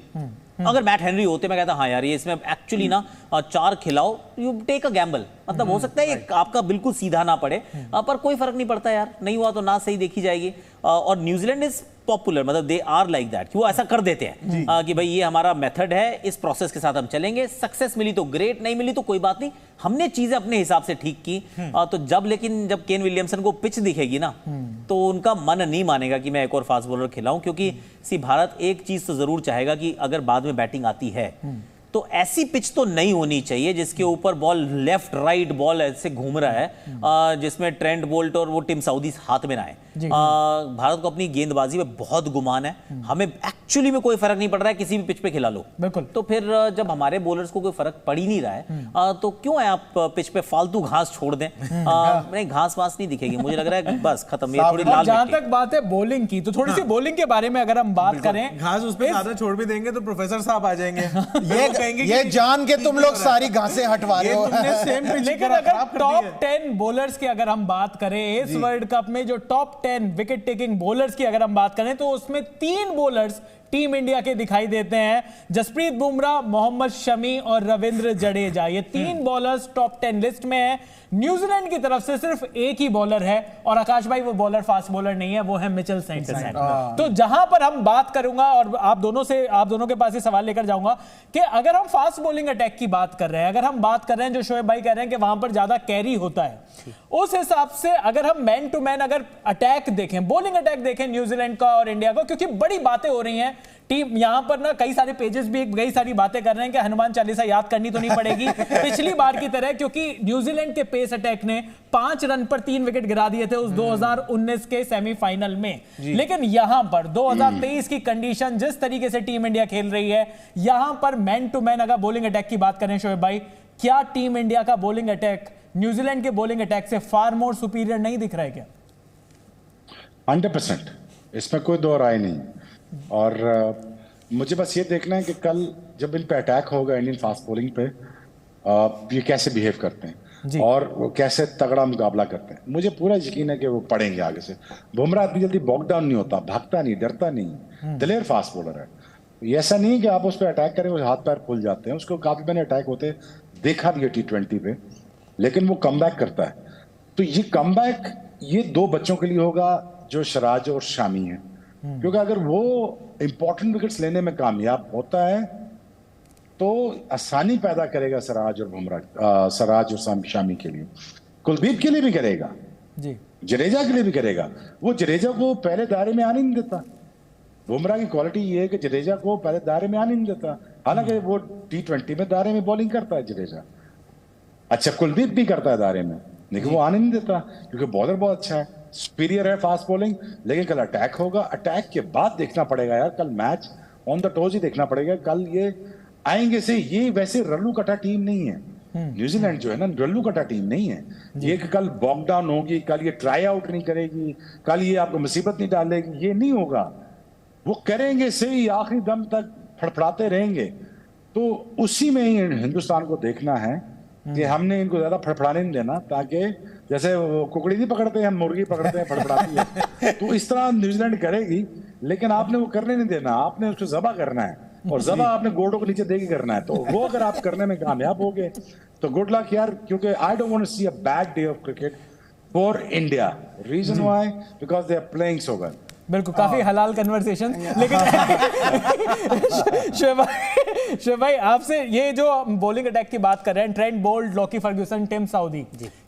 अगर मैट हेनरी होते, मैं कहता हाँ यार ये इसमें एक्चुअली ना 4 खिलाओ, यू टेक अ गैम्बल। मतलब हो सकता है ये आपका बिल्कुल सीधा ना पड़े, पर कोई फर्क नहीं पड़ता यार, नहीं हुआ तो ना सही देखी जाएगी। और न्यूजीलैंड इज पॉपुलर, मतलब दे आर लाइक दैट, वो ऐसा कर देते हैं कि भाई ये हमारा मेथड है, इस प्रोसेस के साथ हम चलेंगे, सक्सेस मिली तो ग्रेट, नहीं मिली तो कोई बात नहीं, हमने चीजें अपने हिसाब से ठीक की। तो जब केन विलियमसन को पिच दिखेगी ना, तो उनका मन नहीं मानेगा कि मैं एक और फास्ट बॉलर खिलाऊं, क्योंकि भारत एक चीज तो जरूर चाहेगा कि अगर बाद में बैटिंग आती है तो ऐसी पिच तो नहीं होनी चाहिए जिसके ऊपर बॉल लेफ्ट राइट बॉल ऐसे घूम रहा है, जिसमें ट्रेंट बोल्ट और वो टिम साउदी हाथ में ना आए। भारत को अपनी गेंदबाजी में बहुत गुमान है, हमें एक्चुअली में कोई फर्क नहीं पड़ रहा है, किसी भी पिच पे खिला लो। बिल्कुल। तो फिर जब हमारे बॉलर्स को कोई फर्क पड़ ही नहीं रहा है, तो क्यों है आप पिच पे फालतू घास छोड़ दें? नहीं, घास वास नहीं दिखेगी, मुझे लग रहा है बस खत्म। ये थोड़ी लाल जहां तक बात है बॉलिंग की, तो थोड़ी सी बॉलिंग के बारे में अगर हम बात करें, घास उस पे ज्यादा छोड़ भी देंगे तो प्रोफेसर साहब आ जाएंगे, ये जान के तुम लोग सारी घासें हटवा रहे हो। लेकिन अगर टॉप 10 बॉलर्स की अगर हम बात करें, इस वर्ल्ड कप में जो टॉप 10 विकेट टेकिंग बॉलर्स की अगर हम बात करें, तो उसमें 3 बॉलर्स टीम इंडिया के दिखाई देते हैं, जसप्रीत बुमराह, मोहम्मद शमी और रविंद्र जडेजा। ये 3 बॉलर्स टॉप 10 लिस्ट में है। न्यूजीलैंड की तरफ से सिर्फ एक ही बॉलर है, और आकाश भाई वो बॉलर फास्ट बॉलर नहीं है, वो है मिचेल सैंटनर। तो जहां पर हम बात करूंगा, और आप दोनों के पास ही सवाल लेकर जाऊंगा कि अगर हम फास्ट बॉलिंग अटैक की बात कर रहे हैं, अगर हम बात कर रहे हैं जो शोएब भाई कह रहे हैं कि वहां पर ज्यादा कैरी होता है, उस हिसाब से अगर हम मैन टू मैन अगर अटैक देखें, बॉलिंग अटैक देखें न्यूजीलैंड का और इंडिया का, क्योंकि बड़ी बातें हो रही हैं टीम यहां पर ना, कई सारे पेजेस भी कई सारी बातें कर रहे हैं कि हनुमान चालीसा याद करनी तो नहीं पड़ेगी पिछली बार की तरह, क्योंकि न्यूजीलैंड के पेस अटैक ने 5 रन पर 3 विकेट गिरा दिए थे उस 2019 के सेमीफाइनल में। लेकिन यहां पर 2023 की कंडीशन जिस तरीके से टीम इंडिया खेल रही है, यहां पर मैन टू मैन अगर बॉलिंग अटैक की बात करें शोएब भाई, क्या टीम इंडिया का बॉलिंग अटैक न्यूजीलैंड के बॉलिंग अटैक से फार मोर सुपीरियर नहीं दिख रहा है क्या? 100%, इसमें कोई दो राय नहीं। और मुझे बस ये देखना है कि कल जब इन पे अटैक होगा इंडियन फास्ट बॉलिंग पे, ये कैसे बिहेव करते हैं और वो कैसे तगड़ा मुकाबला करते हैं। मुझे पूरा यकीन है कि वो पढ़ेंगे आगे से। बुमराह इतनी जल्दी बॉक डाउन नहीं होता, भागता नहीं, डरता नहीं, दिलेर फास्ट बॉलर है। ये ऐसा नहीं है कि आप उस पर अटैक करें वो हाथ पैर फूल जाते हैं। उसको काफी मैंने अटैक होते देखा भी है T20 पे, लेकिन वो कमबैक करता है। तो ये कमबैक ये दो बच्चों के लिए होगा जो सिराज और शामी है, क्योंकि अगर वो इंपॉर्टेंट विकेट्स लेने में कामयाब होता है तो आसानी पैदा करेगा सिराज और बुमराह, सिराज और शामी के लिए, कुलदीप के लिए भी करेगा जी, जडेजा के लिए भी करेगा। वो जडेजा को पहले दायरे में आने नहीं देता। बुमराह की क्वालिटी ये है कि जडेजा को पहले दायरे में आने नहीं देता, हालांकि वो T20 में दायरे में बॉलिंग करता है जडेजा। अच्छा, कुलदीप भी करता है दायरे में, लेकिन वो आने नहीं देता क्योंकि बॉलर बहुत अच्छा है, सुपीरियर है फास्ट बॉलिंग। लेकिन कल अटैक होगा, अटैक के बाद देखना पड़ेगा यार, कल मैच ऑन द टॉस ही देखना पड़ेगा। कल ये आएंगे से, ये वैसे रल्लू कटा टीम नहीं है न्यूजीलैंड जो है ना, रल्लू कटा टीम नहीं है ये कि कल बॉक डाउन होगी, कल ये ट्राई आउट नहीं करेगी, कल ये आपको मुसीबत नहीं डालेगी, ये नहीं होगा। वो करेंगे से ही आखिरी दम तक फड़फड़ाते रहेंगे। तो उसी में ही हिंदुस्तान को देखना है कि हमने इनको ज्यादा फड़फड़ाने नहीं देना, ताकि जैसे कुकड़ी नहीं पकड़ते हम मुर्गी पकड़ते हैं, फड़फड़ाती है। तो इस तरह न्यूजीलैंड करेगी, लेकिन आपने वो करने नहीं देना, आपने उसको ज़बा करना है, और ज़बा आपने गोडों के नीचे देके करना है। तो वो अगर आप करने में कामयाब हो गए तो गुड लक यार, क्योंकि I don't want to see a bad day of cricket for India. Reason why, because they are playing so well. बिल्कुल, काफी हलाल कन्वर्सेशन। लेकिन शोएब भाई आपसे ये जो बॉलिंग अटैक की बात कर रहे हैं, Trent Boult, Lockie Ferguson, Tim Southee,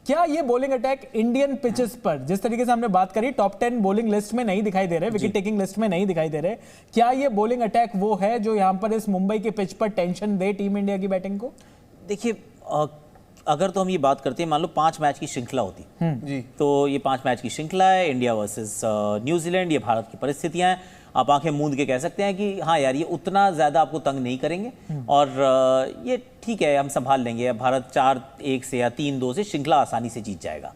क्या ये बॉलिंग अटैक इंडियन पिचेस पर जिस तरीके से हमने बात करी, टॉप 10 बॉलिंग लिस्ट में नहीं दिखाई दे रहे, विकेट टेकिंग लिस्ट में नहीं दिखाई दे रहे, क्या ये बॉलिंग अटैक वो है जो यहाँ पर इस मुंबई के पिच पर टेंशन दे टीम इंडिया की बैटिंग को? देखिए, अगर तो हम ये बात करते हैं, मान लो 5 मैच की श्रृंखला होती जी, तो ये 5 मैच की श्रृंखला है, इंडिया वर्सेस न्यूजीलैंड, ये भारत की परिस्थितियां हैं। आप आंखें मूंद के कह सकते हैं कि हाँ यार ये उतना ज़्यादा आपको तंग नहीं करेंगे और ये ठीक है, हम संभाल लेंगे, भारत 4-1 से या 3-2 से श्रृंखला आसानी से जीत जाएगा।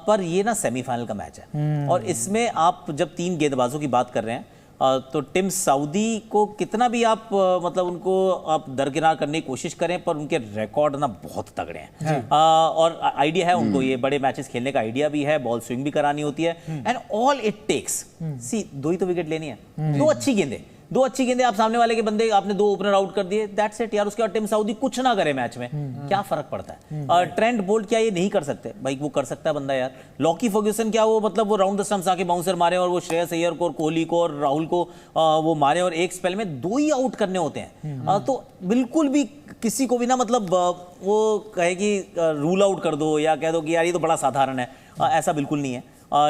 पर ये ना सेमीफाइनल का मैच है और इसमें आप जब 3 गेंदबाजों की बात कर रहे हैं तो टिम साउदी को कितना भी आप मतलब उनको आप दरकिनार करने की कोशिश करें, पर उनके रिकॉर्ड ना बहुत तगड़े हैं और आइडिया है उनको, ये बड़े मैचेस खेलने का आइडिया भी है, बॉल स्विंग भी करानी होती है, एंड ऑल इट टेक्स, सी 2 ही तो विकेट लेनी है, 2 अच्छी गेंदें आप सामने वाले के बंदे, आपने 2 ओपनर आउट कर दिए, दैट्स इट यार। उसके बाद टिम साउदी कुछ ना करे मैच में, क्या फर्क पड़ता है? ट्रेंट बोल्ट क्या ये नहीं कर सकते? भाई वो कर सकता है बंदा यार। लॉकी फर्ग्यूसन क्या वो मतलब वो राउंड द स्टंप्स आके बाउंसर मारे और वो श्रेयस अय्यर को और कोहली को और राहुल को वो मारे और एक स्पेल में 2 ही आउट करने होते हैं। तो बिल्कुल भी किसी को भी ना मतलब वो कहे कि रूल आउट कर दो या कह दो कि यार ये तो बड़ा साधारण है, ऐसा बिल्कुल नहीं है।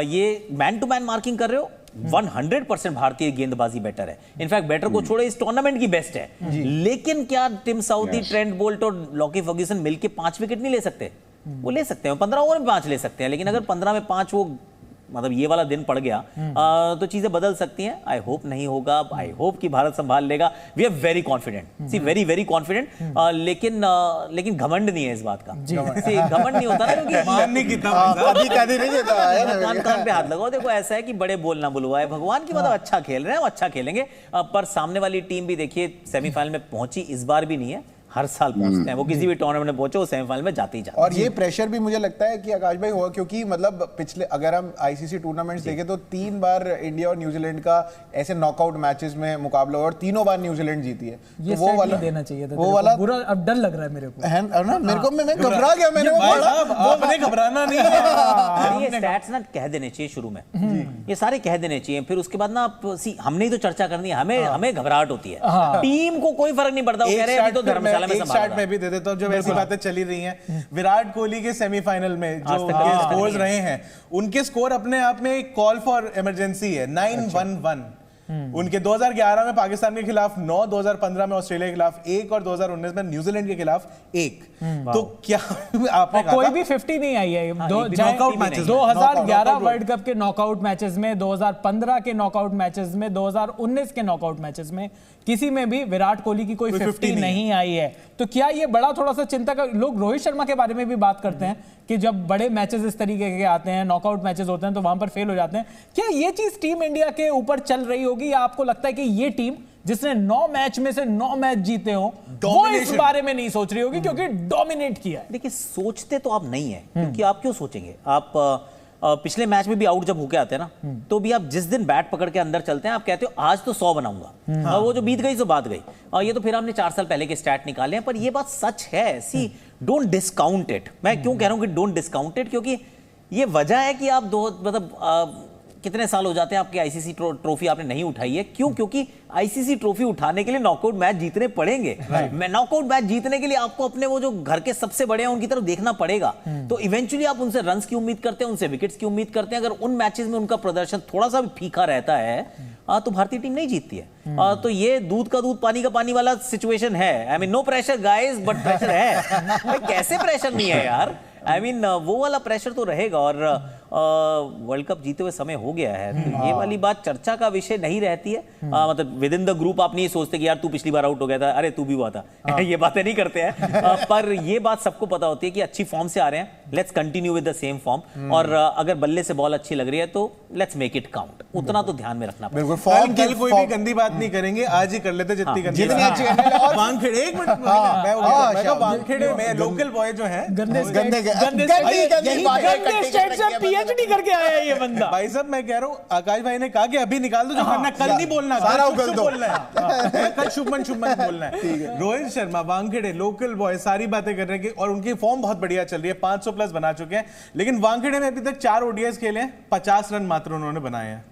ये मैन टू मैन मार्किंग कर रहे हो, 100% भारतीय गेंदबाजी बेटर है, इनफैक्ट बेटर को छोड़े इस टूर्नामेंट की बेस्ट है। लेकिन क्या टिम साउदी, ट्रेंट बोल्ट और लॉकी फर्ग्यूसन मिलके 5 विकेट नहीं ले सकते? वो ले सकते हैं, 15 ओवर में 5 ले सकते हैं, लेकिन अगर 15 में 5 वो मतलब ये वाला दिन पड़ गया तो चीजें बदल सकती हैं। आई होप नहीं होगा, आई होप कि भारत संभाल लेगा। We are very confident, see very very confident, लेकिन घमंड नहीं है इस बात का। सी घमंड नहीं होता ना, क्योंकि कान पे हाथ लगाओ। देखो ऐसा है कि बड़े बोल ना बुलवाए भगवान की, मतलब अच्छा खेल रहे हैं, अच्छा खेलेंगे, पर सामने वाली टीम भी देखिए सेमीफाइनल में पहुंची, इस बार भी नहीं है, हर साल पहुंचते हैं वो, किसी भी टूर्नामेंट में पहुंचे वो सेमीफाइनल में जाते ही जाते हैं। और ये प्रेशर भी मुझे लगता है कि आकाश भाई होगा, क्योंकि मतलब पिछले अगर हम आईसीसी टूर्नामेंट्स देखें तो 3 बार इंडिया और न्यूजीलैंड का ऐसे नॉकआउट मैचेस में मुकाबला हुआ और तीनों बार न्यूजीलैंड जीती है। ये तो वो वाला देना चाहिए था, वो वाला बुरा, अब डर लग रहा है मेरे को, है ना? मेरे को मैं घबरा गया, मैंने वो अपने घबराना नहीं है, ये स्टैट्स ना कह देने चाहिए शुरू में, ये सारे कह देने चाहिए, फिर उसके बाद ना हमने ही तो चर्चा करनी है, हमें घबराहट होती है, टीम को कोई फर्क नहीं पड़ता, वो कह रहे हैं अभी तो धर्मशाला में संभाल देते। तो जब ऐसी बातें चली रही हैं, विराट कोहली के सेमीफाइनल में जो स्कोर्स रहे हैं, उनके स्कोर अपने आप में एक कॉल फॉर इमरजेंसी है। 9-1-1 उनके 2011 में पाकिस्तान के खिलाफ 9, 2015 में ऑस्ट्रेलिया के खिलाफ 1 और 2019 में न्यूजीलैंड के खिलाफ 1। तो क्या आपने कोई भी 50 नहीं आई है नॉकआउट मैचेस, 2011 वर्ल्ड कप के नॉकआउट मैचेस में, 2015 के नॉकआउट मैचेस में, 2019 के नॉकआउट मैचेस में किसी में भी विराट कोहली की कोई 50 नहीं आई है। तो क्या ये बड़ा थोड़ा सा चिंता का, लोग रोहित शर्मा के बारे में भी बात करते हैं कि जब बड़े मैचेस इस तरीके के आते हैं, नॉकआउट मैचेस होते हैं, तो वहां पर फेल हो जाते हैं। क्या ये चीज टीम इंडिया के ऊपर चल रही होगी या आपको लगता है कि ये टीम जिसने 9 मैच में से 9 मैच जीते हो, वो इस बारे में नहीं सोच रही होगी क्योंकि डोमिनेट किया है। देखिए सोचते तो आप नहीं है, क्योंकि आप क्यों सोचेंगे? आप पिछले मैच में भी आउट जब होके आते हैं ना, तो भी आप जिस दिन बैट पकड़ के अंदर चलते हैं आप कहते हो आज तो 100 बनाऊंगा, वो जो बीत गई सो बात गई। और ये तो फिर हमने 4 साल पहले के स्टैट निकाले हैं, पर ये बात सच है। सी डोंट डिस्काउंट इट। मैं क्यों कह रहा हूं कि डोंट डिस्काउंट इट, क्योंकि ये वजह है कि आप कितने साल हो जाते हैं आपकी आईसीसी ट्रॉफी आपने नहीं उठाई है। क्यों? क्योंकि आईसीसी ट्रॉफी उठाने के लिए नॉकआउट मैच जीतने पड़ेंगे। मैं नॉकआउट मैच जीतने के लिए आपको अपने वो जो घर के सबसे बड़े हैं उनकी तरफ देखना पड़ेगा। तो इवेंचुअली आप उनसे रन्स की उम्मीद करते हैं, उनसे विकेट्स की उम्मीद करते हैं। अगर उन मैचेस में उनका प्रदर्शन थोड़ा सा भी फीका रहता है तो भारतीय टीम नहीं जीतती है। तो ये दूध का दूध पानी का पानी वाला सिचुएशन है। I mean no pressure guys, but pressure है। कैसे प्रेशर नहीं है यार? आई मीन वो वाला प्रेशर तो रहेगा। और वर्ल्ड कप जीते हुए समय हो गया है, तो ये वाली बात चर्चा का विषय नहीं रहती है। मतलब विद इन द ग्रुप आप नहीं सोचते कि यार तू पिछली बार आउट हो गया था, अरे तू भी हुआ था। ये बातें नहीं करते हैं। पर ये बात सबको पता होती है कि अच्छी फॉर्म से आ रहे हैं, let's continue with the same form. और अगर बल्ले से बॉल अच्छी लग रही है तो लेट्स मेक इट काउंट। उतना तो ध्यान में रखना बिल्कुल। फॉर्म कल कोई भी गंदी बात नहीं करेंगे, आज ही कर लेते जितनी गंदी बात। वानखेड़े, एक मिनट, मैं वानखेड़े में लोकल बॉय जो है पीएचडी करके आया है ये बंदा। भाई साहब मैं कह रहा हूँ, आकाश भाई ने कहा कि अभी निकाल दो जो करना, कल नहीं बोलना, कल शुभमन बोलना है। रोहित शर्मा, वानखेड़े, लोकल बॉय सारी बातें कर रहे हैं और उनकी फॉर्म बहुत बढ़िया चल रही है, 500 प्लस बना चुके हैं। लेकिन वानखेड़े में अभी तक 4 ओडीआईज खेले हैं, 50 रन मात्र उन्होंने बनाए हैं।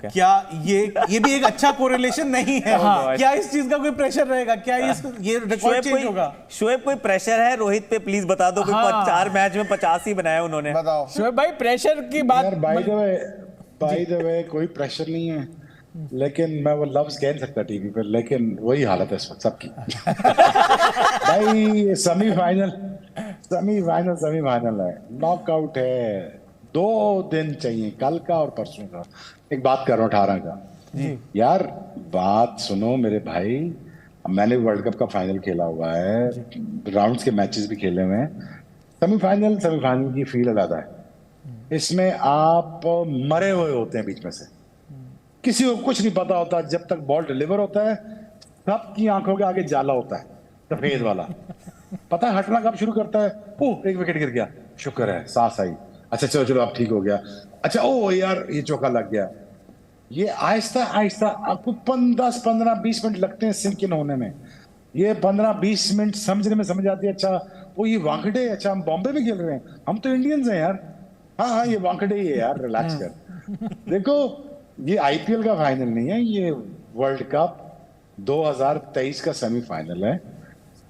क्या ये भी एक अच्छा कोरिलेशन नहीं है? क्या इस चीज का कोई प्रेशर रहेगा? क्या ये रिकॉर्ड चेंज होगा? शोएब कोई प्रेशर है रोहित पे? प्लीज बता दो। 4 मैच में 50 ही बनाया उन्होंने। बताओ शोएब भाई, प्रेशर की बात। बाय द वे कोई प्रेशर नहीं है, लेकिन मैं वो लफ्ज कह नहीं सकता टीवी पर, लेकिन वही हालत है इस वक्त सबकी। भाई सेमीफाइनल है, नॉकआउट है, 2 दिन चाहिए, कल का और परसों का। एक बात कर रहा हूँ 18 का यार, बात सुनो मेरे भाई। मैंने वर्ल्ड कप का फाइनल खेला हुआ है, राउंड्स के मैचेस भी खेले हुए हैं। सेमीफाइनल की फील अलग है। इसमें आप मरे हुए होते हैं बीच में से, किसी को कुछ नहीं पता होता। जब तक बॉल डिलीवर होता है सबकी आंखों के आगे जाला होता है सफेद वाला। पता है हटना कब शुरू करता है? ओह एक विकेट गिर गया, शुक्र है सांस आई, अच्छा चलो अब ठीक हो गया, अच्छा ओ यार ये चौका लग गया। ये आहिस्ता आहिस्ता आपको 10, 15, 20 मिनट लगते हैं सिंक इन होने में। ये 15-20 मिनट समझने में समझ आती है। अच्छा वो ये वानखेड़े, अच्छा हम बॉम्बे में खेल रहे हैं, हम तो इंडियंस हैं यार। हाँ ये वानखेड़े ही है यार, रिलैक्स कर। देखो ये आईपीएल का फाइनल नहीं है, ये वर्ल्ड कप 2023 का सेमीफाइनल है।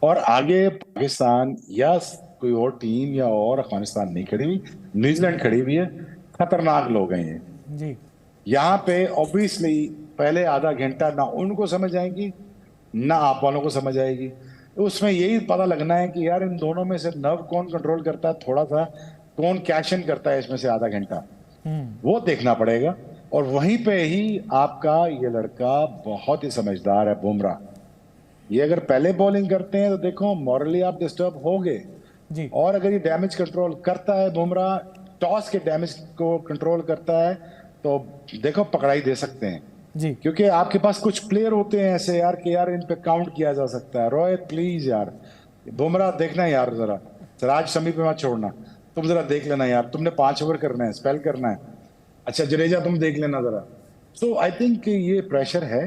और आगे पाकिस्तान या कोई और टीम या और अफगानिस्तान नहीं खड़ी हुई, न्यूजीलैंड खड़ी हुई है। खतरनाक लोग हैं ये जी। यहाँ पे ऑब्वियसली पहले आधा घंटा ना उनको समझ आएगी ना आप वालों को समझ आएगी। उसमें यही पता लगना है कि यार इन दोनों में से नर्व कौन कंट्रोल करता है, थोड़ा सा कौन कैश इन करता है इसमें से आधा घंटा, वो देखना पड़ेगा। और वहीं पे ही आपका ये लड़का बहुत ही समझदार है, बुमराह। ये अगर पहले बॉलिंग करते हैं तो देखो मॉरली आप डिस्टर्ब होगे जी। और अगर ये डैमेज कंट्रोल करता है बुमराह, टॉस के डैमेज को कंट्रोल करता है, तो देखो पकड़ाई दे सकते हैं जी। क्योंकि आपके पास कुछ प्लेयर होते हैं ऐसे यार कि यार इन पे काउंट किया जा सकता है। रोहित प्लीज यार, बुमराह देखना यार, जरा सिराज शमी पे मत छोड़ना, तुम जरा देख लेना यार, तुमने 5 ओवर करना है, स्पेल करना है। अच्छा जडेजा तुम देख लेना जरा। सो आई थिंक ये प्रेशर है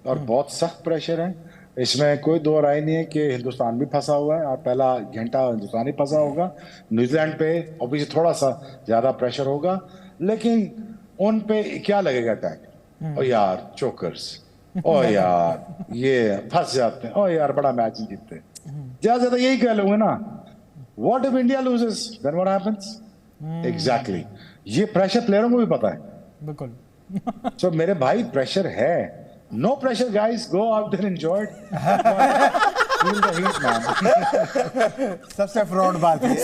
और बहुत सख्त प्रेशर है, इसमें कोई दो राय नहीं है कि हिंदुस्तान भी फंसा हुआ है और पहला घंटा हिंदुस्तान ही फंसा होगा। न्यूजीलैंड पे ऑब्वियसली थोड़ा सा ज्यादा प्रेशर होगा, लेकिन उन पे क्या लगेगा अटैक? ओ यार चोकर्स, ओ यार ये फंस जाते हैं, ओ यार बड़ा मैच नहीं जीतते। ज्यादा यही कह लोगे ना, what if India loses then what happens? Exactly, ये प्रेशर प्लेयरों को भी पता है बिल्कुल। सो मेरे भाई प्रेशर है, no pressure guys, go out there enjoy it. Feel the heat, man. सबसे फ्रॉड बात है।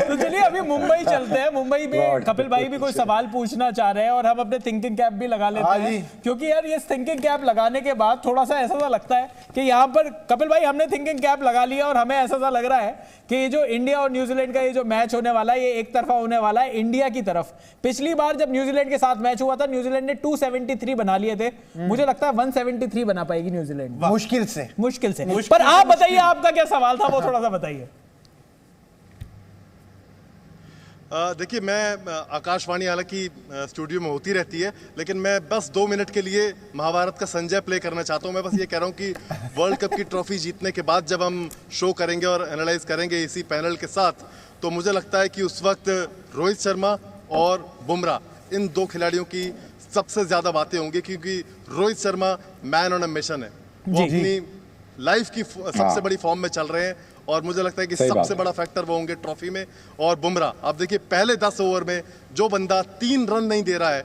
तो चलिए अभी मुंबई चलते हैं। मुंबई में कपिल भाई भी कोई सवाल पूछना चाह रहे हैं और हम अपने थिंकिंग कैप भी लगा लेते हैं, क्योंकि यार ये थिंकिंग कैप लगाने के बाद थोड़ा सा ऐसा लगता है कि यहाँ पर कपिल भाई हमने थिंकिंग कैप लगा लिया और हमें ऐसा लग रहा है कि ये जो इंडिया और न्यूजीलैंड का ये जो मैच होने वाला है ये एक तरफा होने वाला है इंडिया की तरफ। पिछली बार जब न्यूजीलैंड के साथ मैच हुआ था न्यूजीलैंड ने 273 बना लिए थे, मुझे लगता है 173 बना पाएगी न्यूजीलैंड मुश्किल से। पर आप बताइए आपका क्या सवाल था वो थोड़ा सा बताइए। देखिए मैं आकाशवाणी हालांकि स्टूडियो में होती रहती है, लेकिन मैं बस 2 मिनट के लिए महाभारत का संजय प्ले करना चाहता हूं। मैं बस ये कह रहा हूं कि वर्ल्ड कप की ट्रॉफी जीतने के बाद जब हम शो करेंगे और एनालाइज करेंगे इसी पैनल के साथ, तो मुझे लगता है कि उस वक्त रोहित शर्मा और बुमराह इन 2 खिलाड़ियों की सबसे ज्यादा बातें होंगी, क्योंकि Rohit Sharma man on a mission है। वो अपनी लाइफ की सबसे बड़ी फॉर्म में चल रहे हैं और मुझे लगता है कि सबसे बड़ा फैक्टर वो होंगे ट्रॉफी में। और बुमराह आप देखिए पहले 10 ओवर में जो बंदा 3 रन नहीं दे रहा है,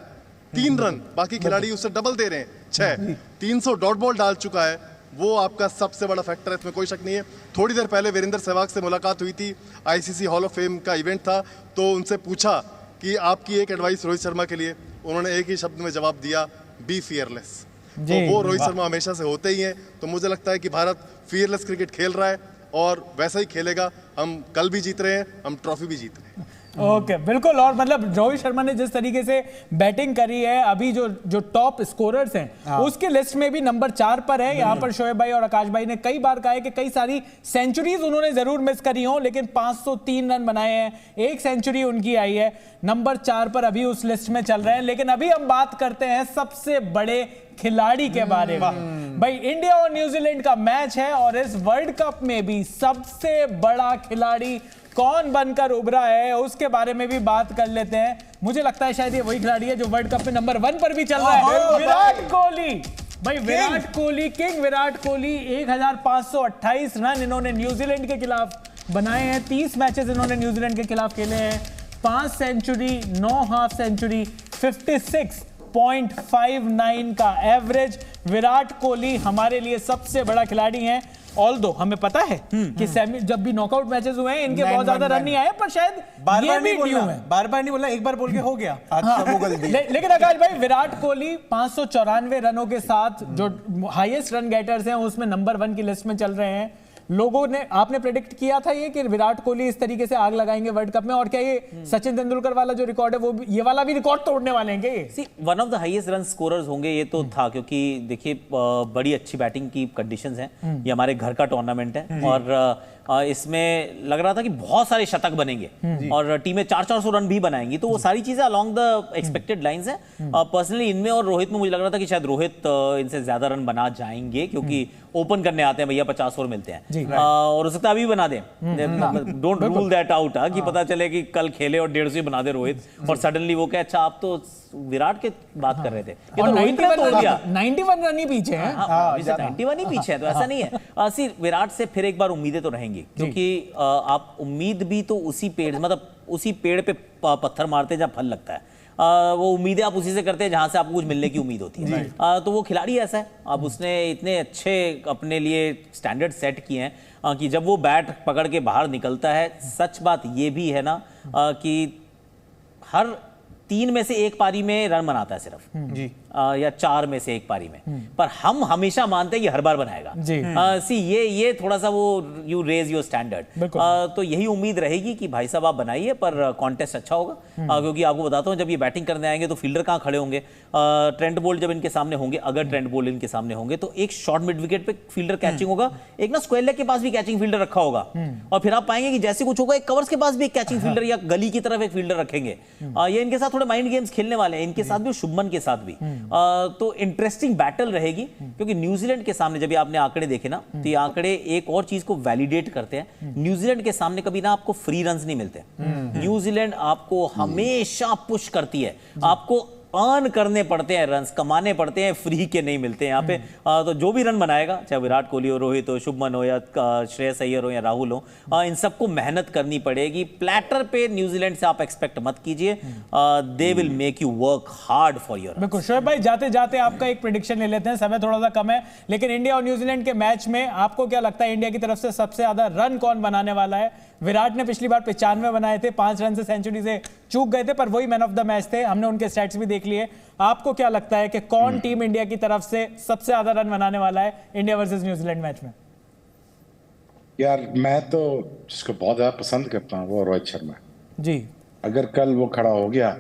3 रन, बाकी खिलाड़ी उससे डबल दे रहे हैं, 6, 300 डॉट बॉल डाल चुका है, वो आपका सबसे बड़ा फैक्टर है, इसमें कोई शक नहीं है। थोड़ी देर पहले वीरेंद्र सहवाग से मुलाकात हुई थी, आईसीसी हॉल ऑफ फेम का इवेंट था, तो उनसे पूछा कि आपकी एक एडवाइस रोहित शर्मा के लिए, उन्होंने एक ही शब्द में जवाब दिया, बी फियरलेस। तो वो रोहित शर्मा हमेशा से होते ही हैं, तो मुझे लगता है कि भारत फियरलेस क्रिकेट खेल रहा है और वैसा ही खेलेगा। हम कल भी जीत रहे हैं, हम ट्रॉफी भी जीत रहे हैं। ओके बिल्कुल। और मतलब रोहित शर्मा ने जिस तरीके से बैटिंग करी है, अभी जो टॉप स्कोरर्स हैं उसकी लिस्ट में भी नंबर 4 पर है। यहाँ पर शोएब भाई और आकाश भाई ने कई बार कहा है कि कई सारी सेंचुरीज उन्होंने जरूर मिस करी हो, लेकिन 503 रन बनाए हैं, 1 सेंचुरी उनकी आई है, नंबर 4 पर अभी उस लिस्ट में चल रहे हैं। लेकिन अभी हम बात करते हैं सबसे बड़े खिलाड़ी के बारे में। भाई इंडिया और न्यूजीलैंड का मैच है और इस वर्ल्ड कप में भी सबसे बड़ा खिलाड़ी कौन बनकर उभरा है उसके बारे में भी बात कर लेते हैं। मुझे लगता है शायद ये वही खिलाड़ी है जो वर्ल्ड कप में नंबर 1 पर भी चल रहा है, विराट कोहली। भाई विराट कोहली, किंग विराट कोहली, 1528 रन इन्होंने न्यूजीलैंड के खिलाफ बनाए हैं, 30 मैचेस इन्होंने न्यूजीलैंड के खिलाफ खेले हैं, 5 सेंचुरी, 9 हाफ सेंचुरी, 56.59 का एवरेज। विराट कोहली हमारे लिए सबसे बड़ा खिलाड़ी हैं। ऑल्दो हमें पता है कि सेमी जब भी नॉकआउट मैचेस हुए हैं इनके बहुत ज्यादा रन नहीं आए, पर शायद ये भी ड्यू है। बार बार नहीं बोलना, एक बार बोल के हो गया। लेकिन आकाश भाई विराट कोहली 594 रनों के साथ जो हाईएस्ट रन गेटर्स हैं उसमें नंबर 1 की लिस्ट में चल रहे हैं। लोगों ने, आपने प्रेडिक्ट किया था ये कि विराट कोहली इस तरीके से आग लगाएंगे वर्ल्ड कप में, और क्या ये सचिन तेंदुलकर वाला जो रिकॉर्ड है वो ये वाला भी रिकॉर्ड तोड़ने वाले हैं क्या ये? See one of the highest run scorers होंगे ये तो था, क्योंकि देखिए बड़ी अच्छी बैटिंग की कंडीशंस हैं, ये हमारे घर का टूर्नामेंट है और इसमें लग रहा था कि बहुत सारे शतक बनेंगे और टीमें 400 रन भी बनाएंगी, तो वो सारी चीजें अलोंग द एक्सपेक्टेड लाइंस हैं। पर्सनली इनमें और रोहित में मुझे लग रहा था कि शायद रोहित इनसे ज्यादा रन बना जाएंगे, क्योंकि ओपन करने आते हैं भैया, 50 ओवर मिलते हैं और हो सकता है अभी बना दें, डोंट रूल दैट आउट कि पता चले कि कल खेले और 150 बना दे रोहित और सडनली वो क्या, अच्छा आप तो विराट के बात कर रहे थे, ये तो रोहित ने तोड़ दिया। 91 रन ही पीछे हैं, 91 ही पीछे है, तो ऐसा नहीं है। सी विराट से फिर एक बार उम्मीदें तो रहेंगी, क्योंकि आप उम्मीद भी तो उसी पेड़, मतलब उसी पेड़ पे पत्थर मारते हैं जहाँ फल लगता है, वो उम्मीदें आप उसी से करते हैं जहां से आपको कुछ मिलने की उम्मीद होती है। तो वो खिलाड़ी ऐसा है, अब उसने इतने अच्छे अपने लिए स्टैंडर्ड सेट किए हैं कि जब वो बैट पकड़ के बाहर निकलता है, सच बात ये भी है ना कि हर 3 में से 1 पारी में रन बनाता है सिर्फ जी, या 4 में से 1 पारी में, पर हम हमेशा मानते हैं कि हर बार बनाएगा जी। सी ये थोड़ा सा वो यू रेज योर स्टैंडर्ड, तो यही उम्मीद रहेगी कि भाई साहब आप बनाइए, पर कॉन्टेस्ट अच्छा होगा। क्योंकि आपको बताता हूँ जब ये बैटिंग करने आएंगे तो फील्डर कहाँ खड़े होंगे, ट्रेंट बोल्ट जब इनके सामने होंगे, अगर ट्रेंट बोल्ट इनके सामने होंगे तो एक शॉर्ट मिड विकेट पे फील्डर कैचिंग होगा, एक ना स्क्वायर लेग के पास भी कैचिंग फील्डर रखा होगा, और फिर आप पाएंगे कि जैसे कुछ होगा एक कवर्स के पास भी एक कैचिंग फील्डर या गली की तरफ एक फील्डर रखेंगे। ये इनके साथ थोड़े माइंड गेम्स खेलने वाले हैं, इनके साथ भी, शुभमन के साथ भी। तो इंटरेस्टिंग बैटल रहेगी, क्योंकि न्यूजीलैंड के सामने जब आपने आंकड़े देखे ना, तो ये आंकड़े एक और चीज को वैलिडेट करते हैं, न्यूजीलैंड के सामने कभी ना आपको फ्री रन्स नहीं मिलते। न्यूजीलैंड आपको हमेशा पुश करती है, आपको अर्न करने पड़ते हैं, रन्स कमाने पड़ते हैं, फ्री के नहीं मिलते हैं यहाँ पे। तो जो भी रन बनाएगा, चाहे विराट कोहली हो, रोहित हो, शुभमन हो, या श्रेयस अय्यर हो, या राहुल हो, इन सबको मेहनत करनी पड़ेगी। प्लेटर पे न्यूजीलैंड से आप एक्सपेक्ट मत कीजिए, they will make you work hard for your. बिल्कुल शोएब भाई, जाते जाते आपका एक प्रेडिक्शन ले लेते हैं, समय थोड़ा सा कम है, लेकिन इंडिया और न्यूजीलैंड के मैच में आपको क्या लगता है इंडिया की तरफ से सबसे ज्यादा रन कौन बनाने वाला है? विराट ने पिछली बार 95 बनाए थे, 5 रन से सेंचुरी से चूक गए थे, पर वही मैन ऑफ द मैच थे, हमने उनके स्टैट्स भी देख लिए। आपको क्या लगता है कि कौन टीम इंडिया की तरफ से सबसे ज्यादा रन बनाने वाला है इंडिया वर्सेस न्यूजीलैंड मैच में? यार मैं तो जिसको बहुत ज्यादा पसंद करता हूँ वो रोहित शर्मा जी। अगर कल वो खड़ा हो गया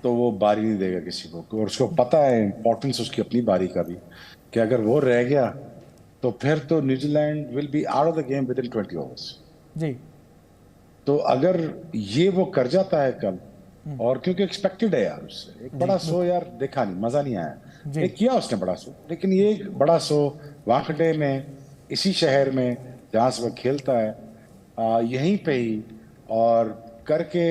तो वो बारी नहीं देगा किसी को, और उसको पता है इंपॉर्टेंस उसकी अपनी बारी का भी, कि अगर वो रह गया तो फिर तो New Zealand will be out of the game within 20 overs जी। तो अगर ये वो कर जाता है कल, और क्योंकि एक्सपेक्टेड है यार उससे एक बड़ा शो, यार देखा नहीं, मजा नहीं आया, एक किया उसने बड़ा शो, लेकिन ये एक बड़ा शो वानखेड़े में, इसी शहर में जहाँ से वो खेलता है, यहीं पे ही, और करके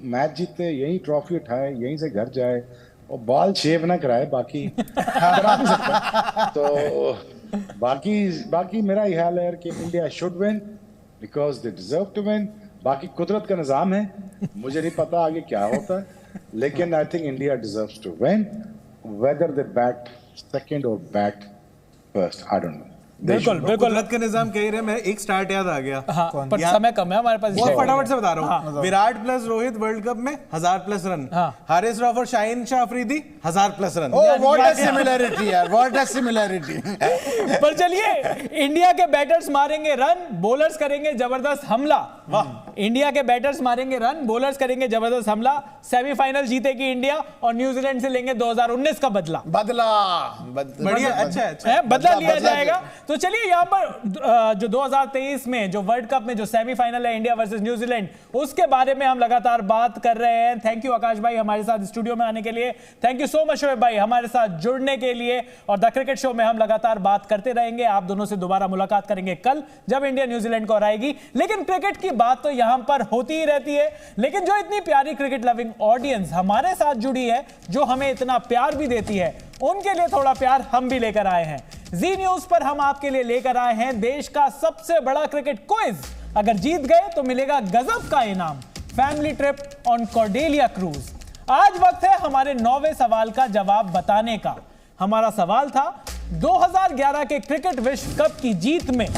मैच जीते, यहीं ट्रॉफी उठाए, यहीं से घर जाए, और बॉल शेव ना कराए, बाकी करा नहीं सकता। तो बाकी मेरा ये हाल है यार कि India should win because they deserve to win. बाकी कुदरत का निजाम है, मुझे नहीं पता आगे क्या होता है, लेकिन I think India deserves to win whether they bat second और bat first, I don't know. बिल्कुल बिल्कुल, कुदरत का निजाम कह ही रहे, मैं एक स्टार्ट याद आ गया। हाँ, पर समय कम है हमारे पास, बहुत फटाफट से बता रहा हूँ। Virat plus Rohit world cup में 1000+ रन, हारिस रऊफ और Shaheen Shah Afridi 1000+ run. What a similarity यार, व्हाट अ सिमिलरिटी। पर चलिए, इंडिया के बैटर्स मारेंगे रन, बॉलर्स करेंगे जबरदस्त हमला। इंडिया के बैटर्स मारेंगे रन, बॉलर्स करेंगे जबरदस्त हमला। सेमीफाइनल जीतेगी इंडिया और न्यूजीलैंड से लेंगे 2019 का बदला। बढ़िया, अच्छा है, बदला लिया जाएगा। तो चलिए, यहाँ पर जो 2023 में जो वर्ल्ड कप में जो सेमीफाइनल है इंडिया वर्सेस न्यूजीलैंड, उसके बारे में हम लगातार बात कर रहे हैं। थैंक यू आकाश भाई हमारे साथ स्टूडियो में आने के लिए, thank you so much Shoaib भाई हमारे साथ जुड़ने के लिए। और द क्रिकेट शो में हम लगातार बात करते रहेंगे, आप दोनों से दोबारा मुलाकात करेंगे कल जब इंडिया न्यूजीलैंड को हराएगी। लेकिन क्रिकेट की बात तो यहां पर होती ही रहती है, लेकिन जो इतनी प्यारी क्रिकेट लविंग ऑडियंस हमारे साथ जुड़ी है, जो हमें इतना प्यार भी देती है, उनके लिए थोड़ा प्यार हम भी लेकर आए हैं। जी न्यूज पर हम आपके लिए लेकर आए हैं देश का सबसे बड़ा क्रिकेट क्विज। अगर जीत गए तो मिलेगा गजब का इनाम, family trip on Cordelia cruise. आज वक्त है हमारे 9वें सवाल का जवाब बताने का। हमारा सवाल था 2011 के क्रिकेट विश्व कप की जीत में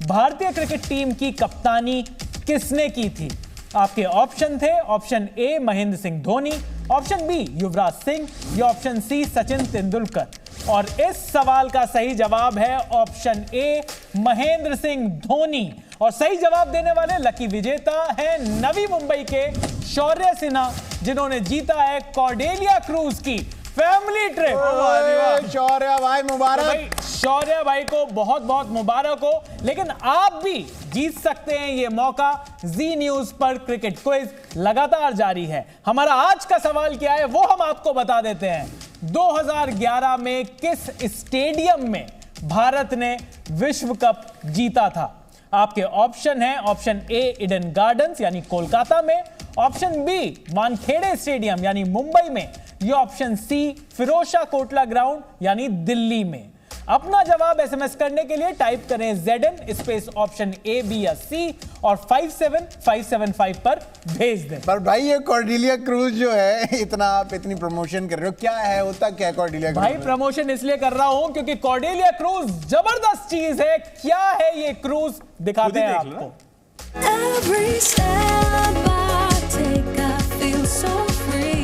भारतीय क्रिकेट टीम की कप्तानी किसने की थी? आपके ऑप्शन थे, option A Mahendra Singh Dhoni, option B Yuvraj Singh, या ऑप्शन सी सचिन तेंदुलकर। और इस सवाल का सही जवाब है ऑप्शन ए महेंद्र सिंह धोनी। और सही जवाब देने वाले लकी विजेता है नवी मुंबई के शौर्य सिन्हा, जिन्होंने जीता है कॉर्डेलिया क्रूज की फैमिली ट्रिप। शौर्य भाई मुबारक। शौर्य भाई को बहुत बहुत मुबारक हो। लेकिन आप भी जीत सकते हैं ये मौका। जी न्यूज पर क्रिकेट क्विज लगातार जारी है। हमारा आज का सवाल क्या है वो हम आपको बता देते हैं। 2011 में किस स्टेडियम में भारत ने विश्व कप जीता था? आपके ऑप्शन है, ऑप्शन ए ईडन गार्डन्स यानी कोलकाता में, ऑप्शन बी वानखेड़े स्टेडियम यानी मुंबई में, या option C Ferozshah Kotla ground यानी दिल्ली में। अपना जवाब एसएमएस करने के लिए टाइप करें ZN space option A, B या सी और 57575 पर भेज दें। पर भाई ये कॉर्डेलिया क्रूज जो है, इतना आप इतनी प्रमोशन कर रहे हो, क्या है, होता क्या है कॉर्डेलिया क्रूज? भाई प्रमोशन इसलिए कर रहा हूं क्योंकि कॉर्डेलिया क्रूज जबरदस्त चीज है। क्या है ये क्रूज, दिखाते हैं आपको। Every step I take, I feel so free.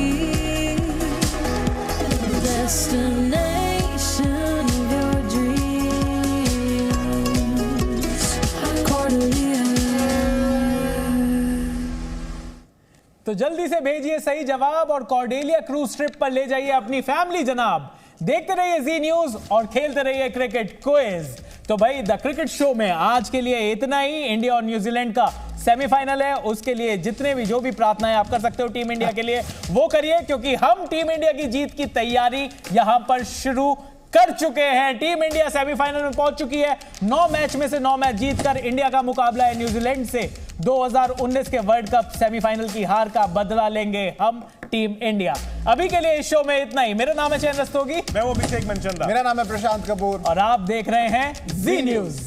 Destination of your dreams. Cordelia. तो जल्दी से भेजिए सही जवाब और कॉर्डेलिया क्रूज ट्रिप पर ले जाइए अपनी फैमिली जनाब। देखते रहिए जी न्यूज और खेलते रहिए क्रिकेट क्विज। तो भाई द क्रिकेट शो में आज के लिए इतना ही। इंडिया और न्यूजीलैंड का सेमीफाइनल है, उसके लिए जितने भी जो भी प्रार्थनाएं आप कर सकते हो टीम इंडिया के लिए वो करिए, क्योंकि हम टीम इंडिया की जीत की तैयारी यहां पर शुरू कर चुके हैं। टीम इंडिया सेमीफाइनल में पहुंच चुकी है। 9 मैच में से 9 मैच जीतकर इंडिया का मुकाबला है न्यूजीलैंड से। 2019 के वर्ल्ड कप सेमीफाइनल की हार का बदला लेंगे हम टीम इंडिया। अभी के लिए इस शो में इतना ही। मेरा नाम है चैन रस्तोगी, मैं वो अभिषेक मनचंदा, मेरा नाम है प्रशांत कपूर और आप देख रहे हैं जी न्यूज।